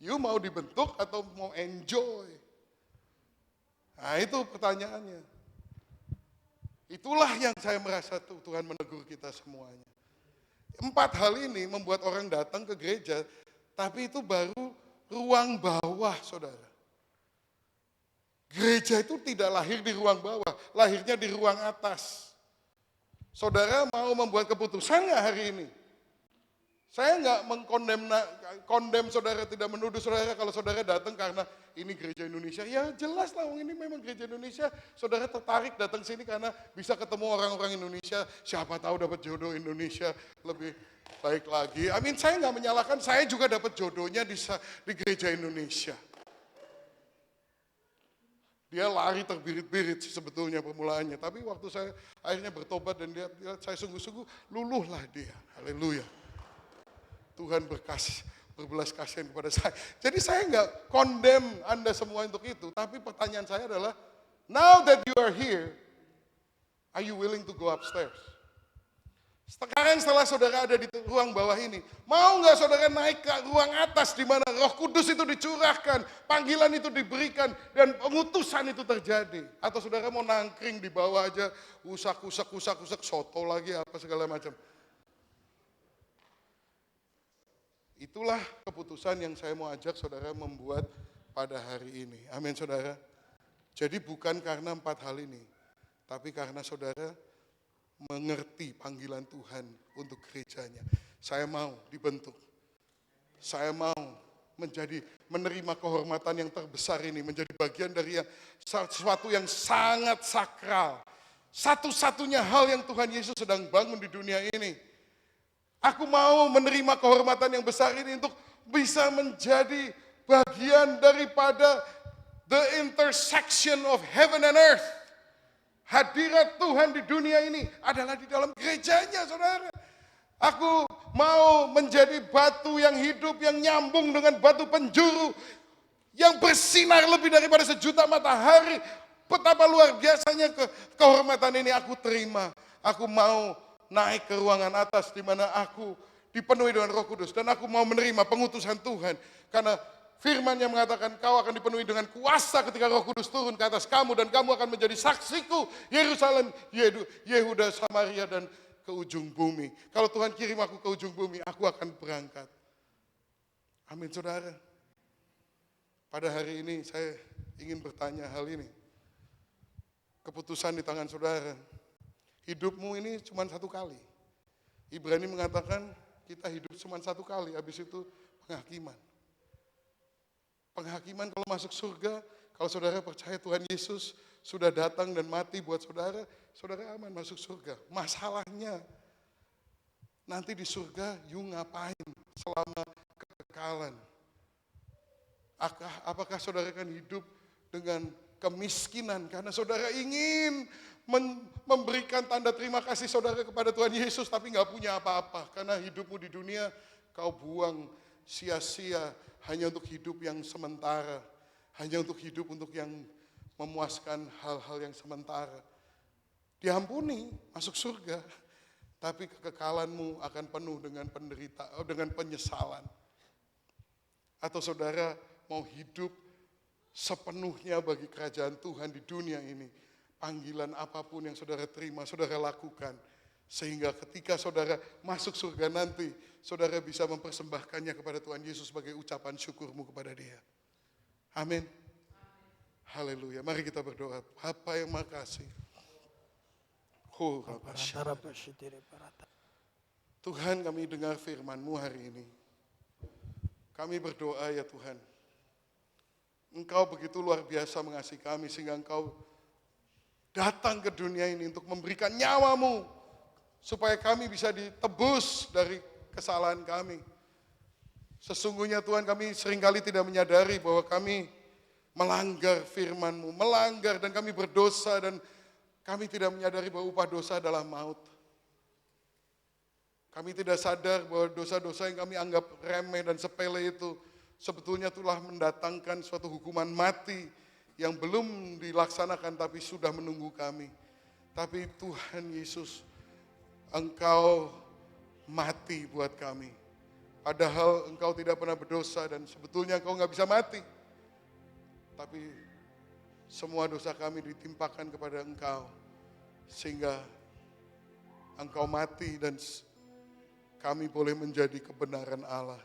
You mau dibentuk atau mau enjoy? Nah itu pertanyaannya. Itulah yang saya merasa Tuhan menegur kita semuanya. 4 hal ini membuat orang datang ke gereja, tapi itu baru ruang bawah, saudara. Gereja itu tidak lahir di ruang bawah, lahirnya di ruang atas. Saudara mau membuat keputusan nggak hari ini? Saya nggak mengkondem saudara, tidak menuduh saudara kalau saudara datang karena ini gereja Indonesia. Ya jelas lah, ini memang gereja Indonesia. Saudara tertarik datang sini karena bisa ketemu orang-orang Indonesia. Siapa tahu dapat jodoh Indonesia lebih baik lagi. Saya nggak menyalahkan, saya juga dapat jodohnya di gereja Indonesia. Dia lari terbirit-birit sih sebetulnya permulaannya. Tapi waktu saya akhirnya bertobat dan saya sungguh-sungguh, luluhlah dia. Haleluya. Tuhan berbelas kasihan kepada saya. Jadi saya nggak condemn Anda semua untuk itu. Tapi pertanyaan saya adalah, now that you are here, are you willing to go upstairs? Sekarang setelah saudara ada di ruang bawah ini, mau nggak saudara naik ke ruang atas di mana Roh Kudus itu dicurahkan, panggilan itu diberikan, dan pengutusan itu terjadi? Atau saudara mau nangkring di bawah aja, usak, soto lagi apa segala macam? Itulah keputusan yang saya mau ajak saudara membuat pada hari ini. Amin saudara. Jadi bukan karena 4 hal ini, tapi karena saudara mengerti panggilan Tuhan untuk gerejanya. Saya mau dibentuk. Saya mau menerima kehormatan yang terbesar ini, menjadi bagian dari sesuatu yang sangat sakral. Satu-satunya hal yang Tuhan Yesus sedang bangun di dunia ini. Aku mau menerima kehormatan yang besar ini untuk bisa menjadi bagian daripada the intersection of heaven and earth. Hadirat Tuhan di dunia ini adalah di dalam gerejanya, saudara. Aku mau menjadi batu yang hidup, yang nyambung dengan batu penjuru, yang bersinar lebih daripada sejuta matahari. Betapa luar biasanya kehormatan ini aku terima. Aku mau naik ke ruangan atas di mana aku dipenuhi dengan Roh Kudus. Dan aku mau menerima pengutusan Tuhan. Karena firman-Nya mengatakan kau akan dipenuhi dengan kuasa ketika Roh Kudus turun ke atas kamu. Dan kamu akan menjadi saksiku Yerusalem, Yehuda, Samaria, dan ke ujung bumi. Kalau Tuhan kirim aku ke ujung bumi, aku akan berangkat. Amin saudara. Pada hari ini saya ingin bertanya hal ini. Keputusan di tangan saudara. Hidupmu ini cuma 1 kali. Ibrani mengatakan kita hidup cuma 1 kali, habis itu penghakiman. Penghakiman kalau masuk surga, kalau saudara percaya Tuhan Yesus sudah datang dan mati buat saudara, saudara aman masuk surga. Masalahnya, nanti di surga you ngapain selama kekekalan? Apakah saudara akan hidup dengan kemiskinan karena saudara ingin memberikan tanda terima kasih saudara kepada Tuhan Yesus tapi nggak punya apa-apa karena hidupmu di dunia kau buang sia-sia hanya untuk hidup yang sementara, hanya untuk hidup untuk yang memuaskan hal-hal yang sementara. Diampuni, masuk surga, tapi kekekalanmu akan penuh dengan penyesalan. Atau saudara mau hidup sepenuhnya bagi kerajaan Tuhan di dunia ini. Panggilan apapun yang saudara terima, saudara lakukan. Sehingga ketika saudara masuk surga nanti, saudara bisa mempersembahkannya kepada Tuhan Yesus sebagai ucapan syukurmu kepada Dia. Amin. Haleluya. Mari kita berdoa. Bapa yang makasih. Tuhan, kami dengar firman-Mu hari ini. Kami berdoa ya Tuhan. Engkau begitu luar biasa mengasihi kami sehingga Engkau datang ke dunia ini untuk memberikan nyawa-Mu supaya kami bisa ditebus dari kesalahan kami. Sesungguhnya Tuhan, kami seringkali tidak menyadari bahwa kami melanggar firman-Mu, melanggar dan kami berdosa dan kami tidak menyadari bahwa upah dosa adalah maut. Kami tidak sadar bahwa dosa-dosa yang kami anggap remeh dan sepele itu sebetulnya telah mendatangkan suatu hukuman mati yang belum dilaksanakan tapi sudah menunggu kami. Tapi Tuhan Yesus, Engkau mati buat kami. Padahal Engkau tidak pernah berdosa dan sebetulnya Engkau nggak bisa mati. Tapi semua dosa kami ditimpakan kepada Engkau. Sehingga Engkau mati dan kami boleh menjadi kebenaran Allah.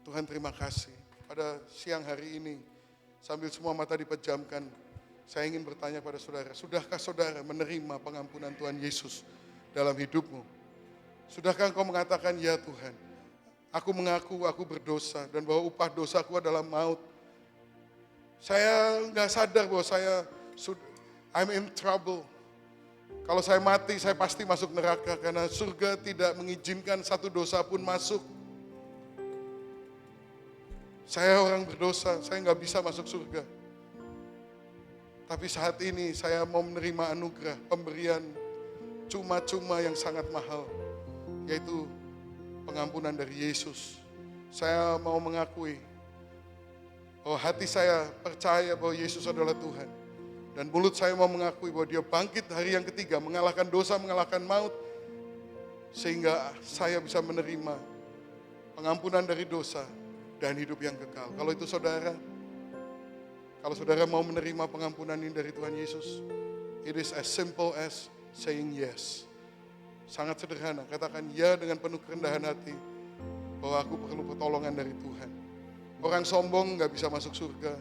Tuhan terima kasih. Pada siang hari ini, sambil semua mata dipejamkan, saya ingin bertanya pada saudara, sudahkah saudara menerima pengampunan Tuhan Yesus dalam hidupmu? Sudahkah engkau mengatakan, ya Tuhan, aku mengaku aku berdosa dan bahwa upah dosaku adalah maut. Saya nggak sadar bahwa I'm in trouble. Kalau saya mati, saya pasti masuk neraka karena surga tidak mengizinkan satu dosa pun masuk. Saya orang berdosa, saya nggak bisa masuk surga. Tapi saat ini saya mau menerima anugerah, pemberian cuma-cuma yang sangat mahal, yaitu pengampunan dari Yesus. Saya mau mengakui bahwa hati saya percaya bahwa Yesus adalah Tuhan. Dan mulut saya mau mengakui bahwa dia bangkit hari yang ketiga, mengalahkan dosa, mengalahkan maut. Sehingga saya bisa menerima pengampunan dari dosa dan hidup yang kekal. Kalau itu saudara, kalau saudara mau menerima pengampunan ini dari Tuhan Yesus, it is as simple as saying yes. Sangat sederhana, katakan ya dengan penuh kerendahan hati bahwa aku perlu pertolongan dari Tuhan. Orang sombong gak bisa masuk surga.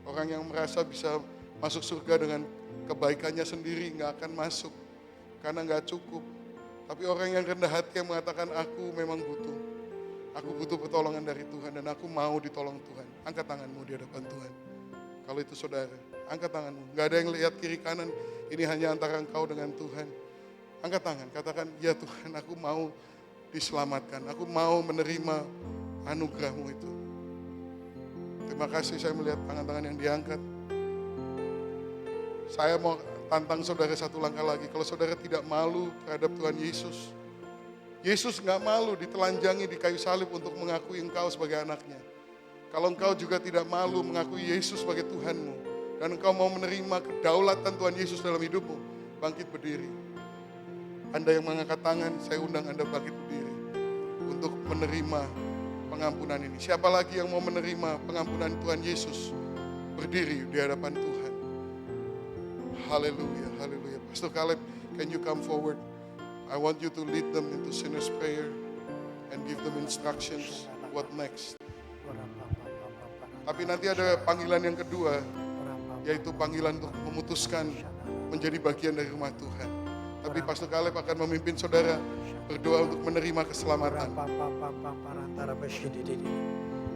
Orang yang merasa bisa masuk surga dengan kebaikannya sendiri gak akan masuk karena gak cukup. Tapi orang yang rendah hati yang mengatakan aku memang butuh. Aku butuh pertolongan dari Tuhan dan aku mau ditolong Tuhan. Angkat tanganmu di hadapan Tuhan. Kalau itu saudara, angkat tanganmu. Gak ada yang lihat kiri kanan, ini hanya antara engkau dengan Tuhan. Angkat tangan, katakan, ya Tuhan aku mau diselamatkan. Aku mau menerima anugerah-Mu itu. Terima kasih saya melihat tangan-tangan yang diangkat. Saya mau tantang saudara satu langkah lagi. Kalau saudara tidak malu terhadap Tuhan Yesus. Yesus gak malu ditelanjangi di kayu salib untuk mengakui engkau sebagai anaknya. Kalau engkau juga tidak malu mengakui Yesus sebagai Tuhanmu, dan engkau mau menerima kedaulatan Tuhan Yesus dalam hidupmu, bangkit berdiri. Anda yang mengangkat tangan, saya undang Anda bangkit berdiri untuk menerima pengampunan ini. Siapa lagi yang mau menerima pengampunan Tuhan Yesus? Berdiri di hadapan Tuhan. Haleluya, haleluya. Pastor Caleb, can you come forward? I want you to lead them into sinner's prayer and give them instructions. What next? Tapi nanti ada panggilan yang kedua, yaitu panggilan untuk memutuskan menjadi bagian dari rumah Tuhan. Tapi Pastor Caleb akan memimpin saudara berdoa untuk menerima keselamatan.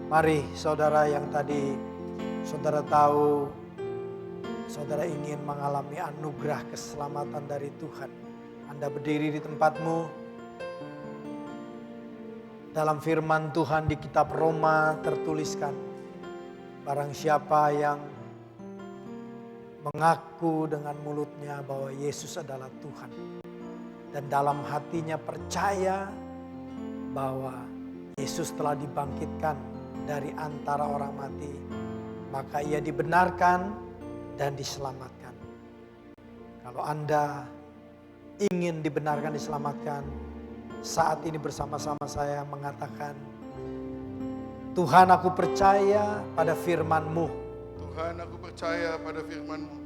Mari saudara yang tadi saudara tahu, saudara ingin mengalami anugerah keselamatan dari Tuhan. Anda berdiri di tempatmu. Dalam firman Tuhan di kitab Roma tertuliskan, barang siapa yang mengaku dengan mulutnya bahwa Yesus adalah Tuhan dan dalam hatinya percaya bahwa Yesus telah dibangkitkan dari antara orang mati, maka ia dibenarkan dan diselamatkan. Kalau Anda ingin dibenarkan, diselamatkan, saat ini bersama-sama saya mengatakan, Tuhan aku percaya pada firman-Mu. Tuhan aku percaya pada firman-Mu.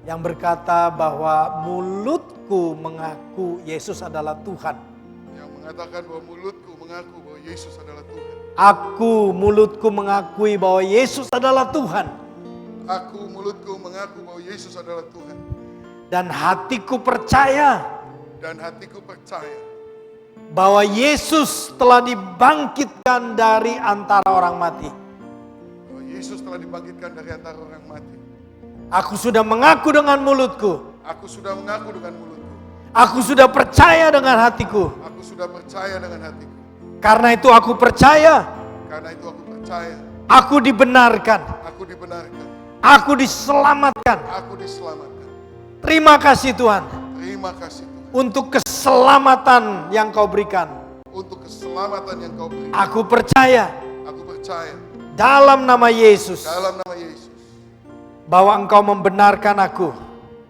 Yang berkata bahwa mulutku mengaku Yesus adalah Tuhan. Yang mengatakan bahwa mulutku mengaku bahwa Yesus adalah Tuhan. Mulutku mengakui bahwa Yesus adalah Tuhan. Mulutku mengaku bahwa Yesus adalah Tuhan. Dan hatiku percaya. Bahwa Yesus telah dibangkitkan dari antara orang mati. Bahwa Yesus telah dibangkitkan dari antara orang mati. Aku sudah mengaku dengan mulutku. Aku sudah mengaku dengan mulutku. Aku sudah percaya dengan hatiku. Aku sudah percaya dengan hatiku. Karena itu aku percaya. Aku dibenarkan. Aku diselamatkan. Terima kasih Tuhan. Untuk keselamatan yang Kau berikan. Aku percaya. Dalam nama Yesus. Bahwa Engkau membenarkan aku.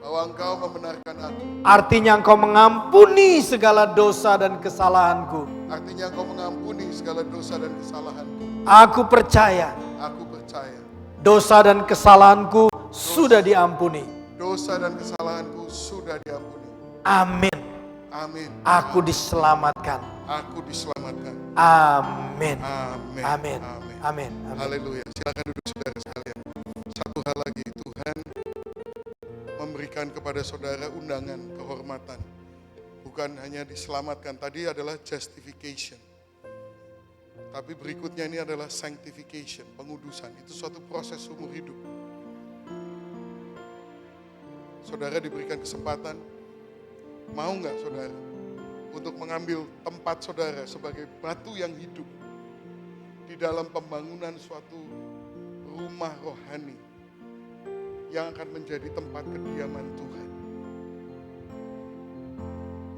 bahwa Engkau membenarkan aku. Artinya Engkau mengampuni segala dosa dan kesalahanku. Artinya Engkau mengampuni segala dosa dan kesalahanku. Aku percaya Aku percaya dosa dan kesalahanku sudah diampuni. dosa dan kesalahanku sudah diampuni. Amin. Amin. Aku diselamatkan. Aku diselamatkan. Amin. Amin. Amin. Amin. Amin. Haleluya. Silakan duduk saudara sekalian. Satu hal lagi, Tuhan memberikan kepada saudara undangan kehormatan. Bukan hanya diselamatkan, tadi adalah justification. Tapi berikutnya ini adalah sanctification, pengudusan. Itu suatu proses umur hidup. Saudara diberikan kesempatan, mau nggak saudara, untuk mengambil tempat saudara sebagai batu yang hidup di dalam pembangunan suatu rumah rohani yang akan menjadi tempat kediaman Tuhan.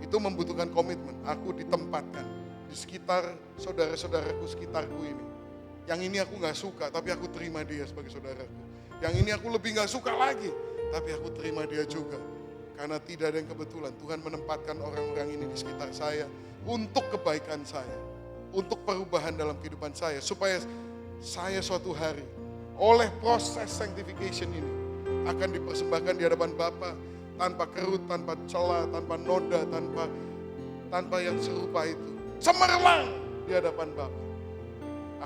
Itu membutuhkan komitmen. Aku ditempatkan di sekitar saudara-saudaraku sekitarku ini. Yang ini aku gak suka, tapi aku terima dia sebagai saudaraku. Yang ini aku lebih gak suka lagi, tapi aku terima dia juga. Karena tidak ada yang kebetulan. Tuhan menempatkan orang-orang ini di sekitar saya untuk kebaikan saya. Untuk perubahan dalam kehidupan saya. Supaya saya suatu hari oleh proses sanctification ini akan dipersembahkan di hadapan Bapa tanpa kerut, tanpa celah, tanpa noda, tanpa yang serupa itu. Cemerlang di hadapan Bapa.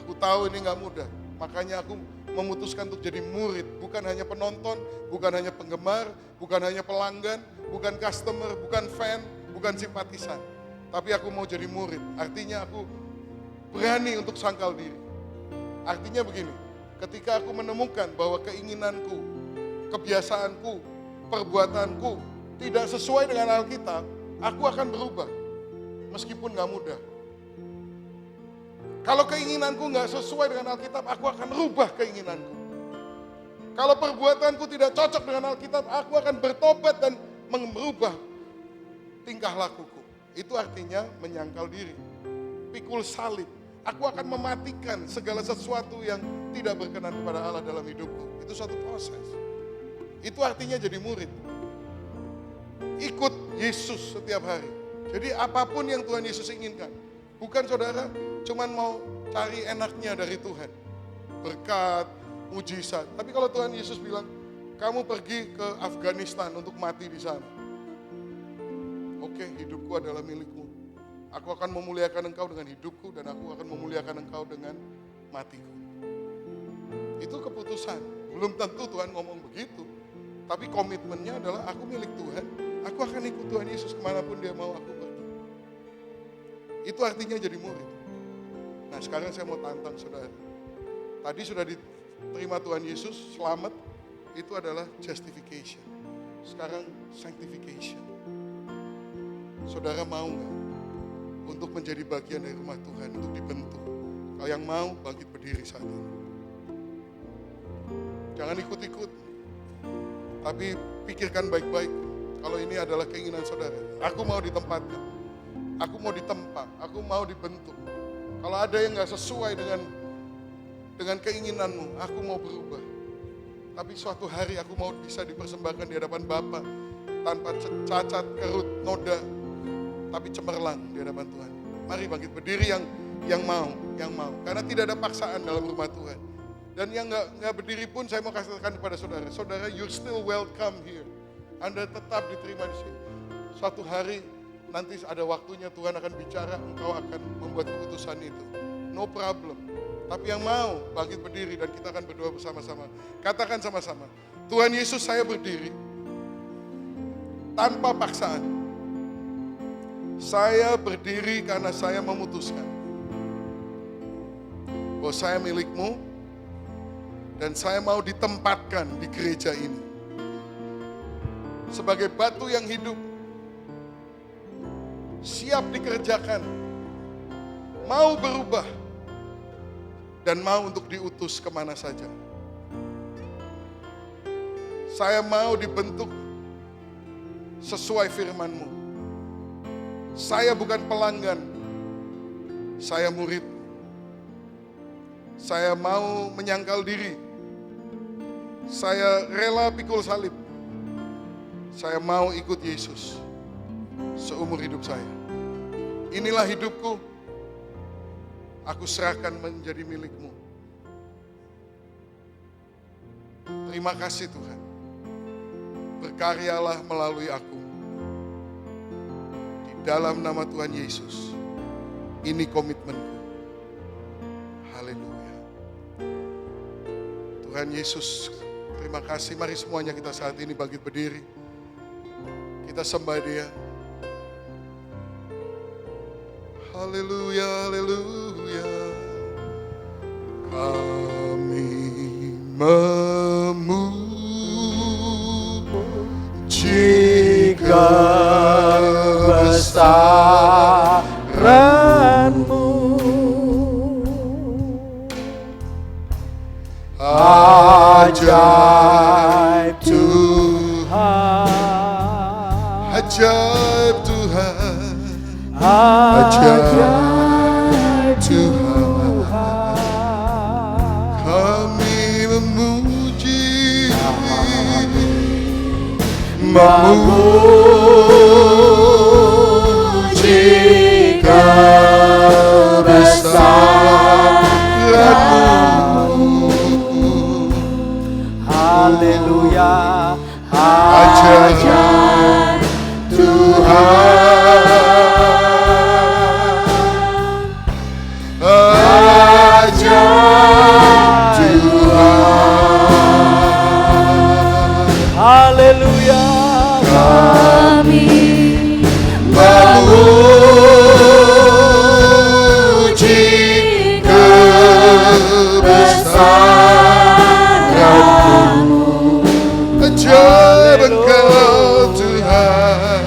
Aku tahu ini gak mudah, makanya aku memutuskan untuk jadi murid. Bukan hanya penonton, bukan hanya penggemar, bukan hanya pelanggan, bukan customer, bukan fan, bukan simpatisan. Tapi aku mau jadi murid, artinya aku berani untuk sangkal diri. Artinya begini, ketika aku menemukan bahwa keinginanku, kebiasaanku, perbuatanku tidak sesuai dengan Alkitab, aku akan berubah. Meskipun gak mudah. Kalau keinginanku gak sesuai dengan Alkitab, aku akan rubah keinginanku. Kalau perbuatanku tidak cocok dengan Alkitab, aku akan bertobat dan merubah tingkah lakuku. Itu artinya menyangkal diri. Pikul salib. Aku akan mematikan segala sesuatu yang tidak berkenan kepada Allah dalam hidupku. Itu suatu proses. Itu artinya jadi murid. Ikut Yesus setiap hari. Jadi apapun yang Tuhan Yesus inginkan. Bukan saudara cuman mau cari enaknya dari Tuhan. Berkat, mujizat. Tapi kalau Tuhan Yesus bilang, kamu pergi ke Afghanistan untuk mati di sana. Oke, hidupku adalah milikmu. Aku akan memuliakan engkau dengan hidupku dan aku akan memuliakan engkau dengan matiku. Itu keputusan. Belum tentu Tuhan ngomong begitu. Tapi komitmennya adalah aku milik Tuhan. Aku akan ikut Tuhan Yesus kemanapun dia mau aku pergi. Itu artinya jadi murid. Nah sekarang saya mau tantang saudara. Tadi sudah diterima Tuhan Yesus, selamat. Itu adalah justification. Sekarang sanctification. Saudara mau gak untuk menjadi bagian dari rumah Tuhan, untuk dibentuk? Kalau yang mau, bangkit berdiri saat ini. Jangan ikut-ikut. Tapi pikirkan baik-baik. Kalau ini adalah keinginan saudara. Aku mau ditempatkan. Aku mau ditempa. Aku mau dibentuk. Kalau ada yang gak sesuai dengan keinginanmu, aku mau berubah. Tapi suatu hari aku mau bisa dipersembahkan di hadapan Bapa tanpa cacat, kerut, noda, tapi cemerlang di hadapan Tuhan. Mari bangkit berdiri yang mau. Karena tidak ada paksaan dalam rumah Tuhan. Dan yang nggak berdiri pun saya mau katakan kepada saudara, saudara you're still welcome here. Anda tetap diterima di sini. Suatu hari nanti ada waktunya Tuhan akan bicara, engkau akan membuat keputusan itu. No problem. Tapi yang mau bangkit berdiri dan kita akan berdoa bersama-sama. Katakan sama-sama, Tuhan Yesus saya berdiri tanpa paksaan. Saya berdiri karena saya memutuskan bahwa saya milik-Mu dan saya mau ditempatkan di gereja ini sebagai batu yang hidup, siap dikerjakan, mau berubah, dan mau untuk diutus kemana saja. Saya mau dibentuk sesuai firman-Mu. Saya bukan pelanggan, saya murid. Saya mau menyangkal diri. Saya rela pikul salib. Saya mau ikut Yesus seumur hidup saya. Inilah hidupku, aku serahkan menjadi milik-Mu. Terima kasih Tuhan. Berkaryalah melalui aku. Di dalam nama Tuhan Yesus, ini komitmenku. Haleluya. Tuhan Yesus, terima kasih. Mari semuanya kita saat ini bangkit berdiri. Kita sembah Dia. Haleluya, haleluya. Kami memuji kebesaran-Mu, ajaib Tuhan, ajaib Tuhan, ajaib Tuhan. Kami memuji kebesaran-Mu. Haleluya, Ajaib Tuhan, ajaib Tuhan. haleluya. Kami memuji kebesaran-Mu. Ajaib Engkau Tuhan,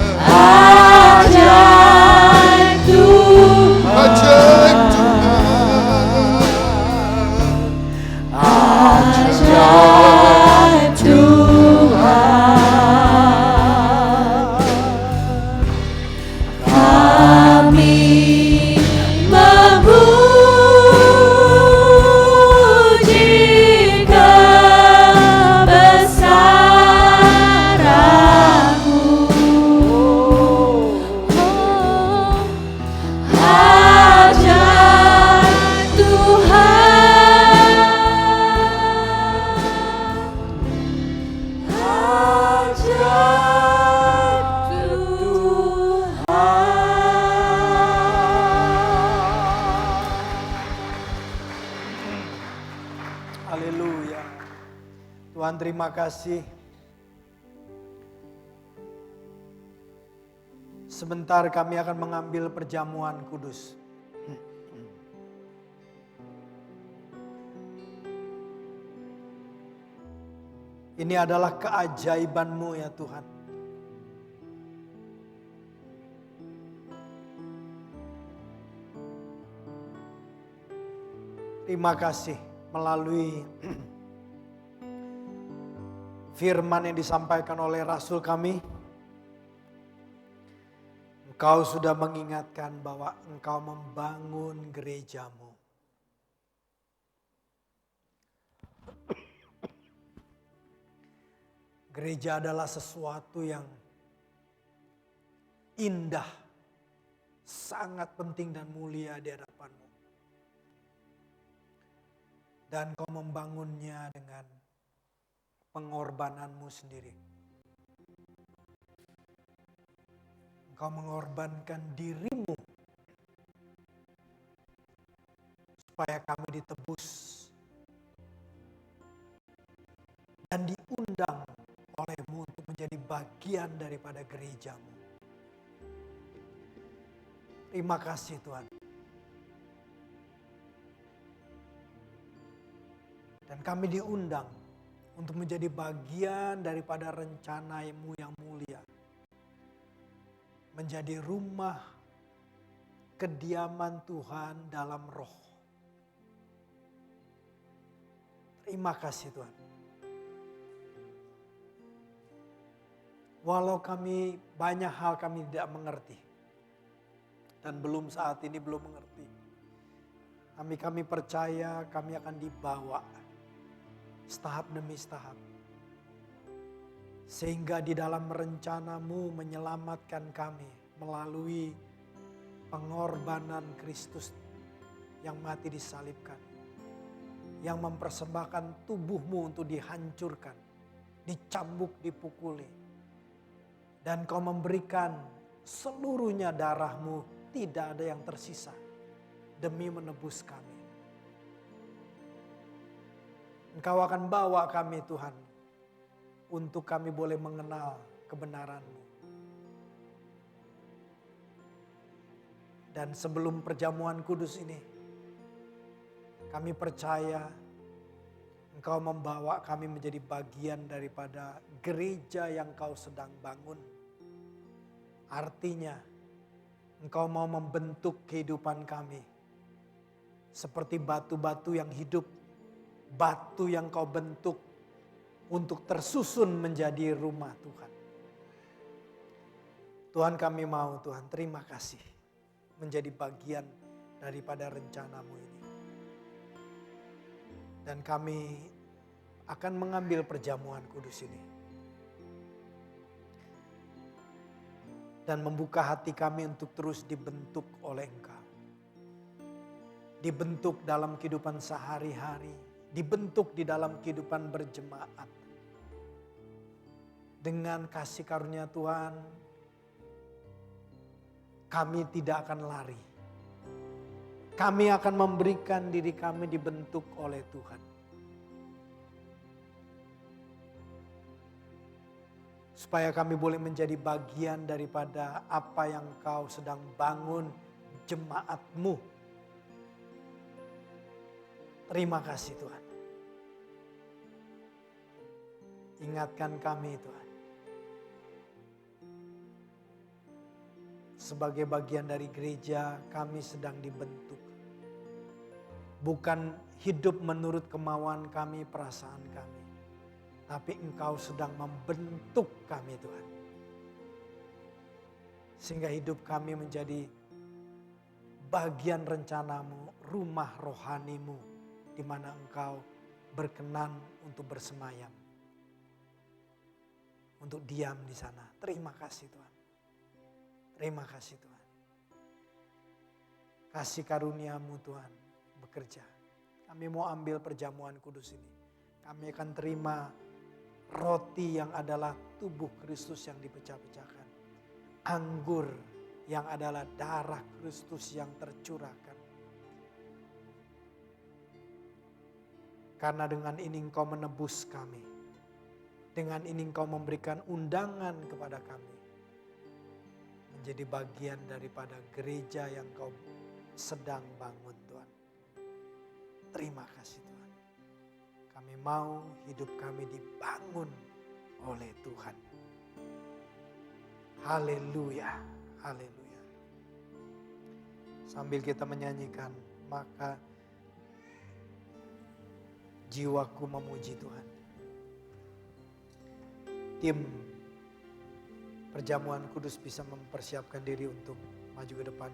Ajaib Tuhan, ajaib Tuhan, ajaib Tuhan. Kami memuji kebesaran-Mu. Ajaib Tuhan, ajaib Haleluya. Tuhan terima kasih. Sebentar kami akan mengambil perjamuan kudus. Ini adalah keajaiban-Mu ya Tuhan. Terima kasih melalui firman yang disampaikan oleh Rasul kami. Engkau sudah mengingatkan bahwa Engkau membangun gereja-Mu. Gereja adalah sesuatu yang indah, sangat penting dan mulia di hadapan-Mu. Dan Kau membangunnya dengan pengorbanan-Mu sendiri. Engkau mengorbankan diri-Mu supaya kami ditebus dan diundang oleh-Mu untuk menjadi bagian daripada gereja-Mu. Terima kasih Tuhan. Dan kami diundang untuk menjadi bagian daripada rencana-Mu yang mulia. Menjadi rumah kediaman Tuhan dalam roh. Terima kasih Tuhan. Walau kami banyak hal kami tidak mengerti. Dan belum saat ini belum mengerti. Kami percaya kami akan dibawa setahap demi setahap. Sehingga di dalam rencanamu menyelamatkan kami melalui pengorbanan Kristus yang mati disalibkan. Yang mempersembahkan tubuhmu untuk dihancurkan, dicambuk, dipukuli. Dan kau memberikan seluruhnya darahmu, tidak ada yang tersisa demi menebus kami. Engkau akan bawa kami Tuhan, untuk kami boleh mengenal kebenaran-Mu. Dan sebelum perjamuan kudus ini, kami percaya Engkau membawa kami menjadi bagian daripada gereja yang Kau sedang bangun. Artinya, Engkau mau membentuk kehidupan kami seperti batu-batu yang hidup, batu yang Kau bentuk untuk tersusun menjadi rumah Tuhan. Tuhan, kami mau Tuhan, terima kasih menjadi bagian daripada rencana-Mu ini. Dan kami akan mengambil perjamuan kudus ini. Dan membuka hati kami untuk terus dibentuk oleh Engkau. Dibentuk dalam kehidupan sehari-hari. Dibentuk di dalam kehidupan berjemaat. Dengan kasih karunia Tuhan, kami tidak akan lari. Kami akan memberikan diri kami dibentuk oleh Tuhan. Supaya kami boleh menjadi bagian daripada apa yang Kau sedang bangun jemaat-Mu. Terima kasih Tuhan. Ingatkan kami Tuhan. Sebagai bagian dari gereja, kami sedang dibentuk. Bukan hidup menurut kemauan kami, perasaan kami. Tapi Engkau sedang membentuk kami Tuhan. Sehingga hidup kami menjadi bagian rencana-Mu, rumah rohani-Mu, di mana Engkau berkenan untuk bersemayam. Untuk diam di sana. Terima kasih Tuhan. Terima kasih Tuhan. Kasih karunia-Mu Tuhan bekerja. Kami mau ambil perjamuan kudus ini. Kami akan terima roti yang adalah tubuh Kristus yang dipecah-pecahkan. Anggur yang adalah darah Kristus yang tercurahkan. Karena dengan ini Engkau menebus kami. Dengan ini Engkau memberikan undangan kepada kami. Menjadi bagian daripada gereja yang Kau sedang bangun Tuhan. Terima kasih Tuhan. Kami mau hidup kami dibangun oleh Tuhan. Haleluya, haleluya. Sambil kita menyanyikan, maka jiwaku memuji Tuhan. Tim perjamuan kudus bisa mempersiapkan diri untuk maju ke depan.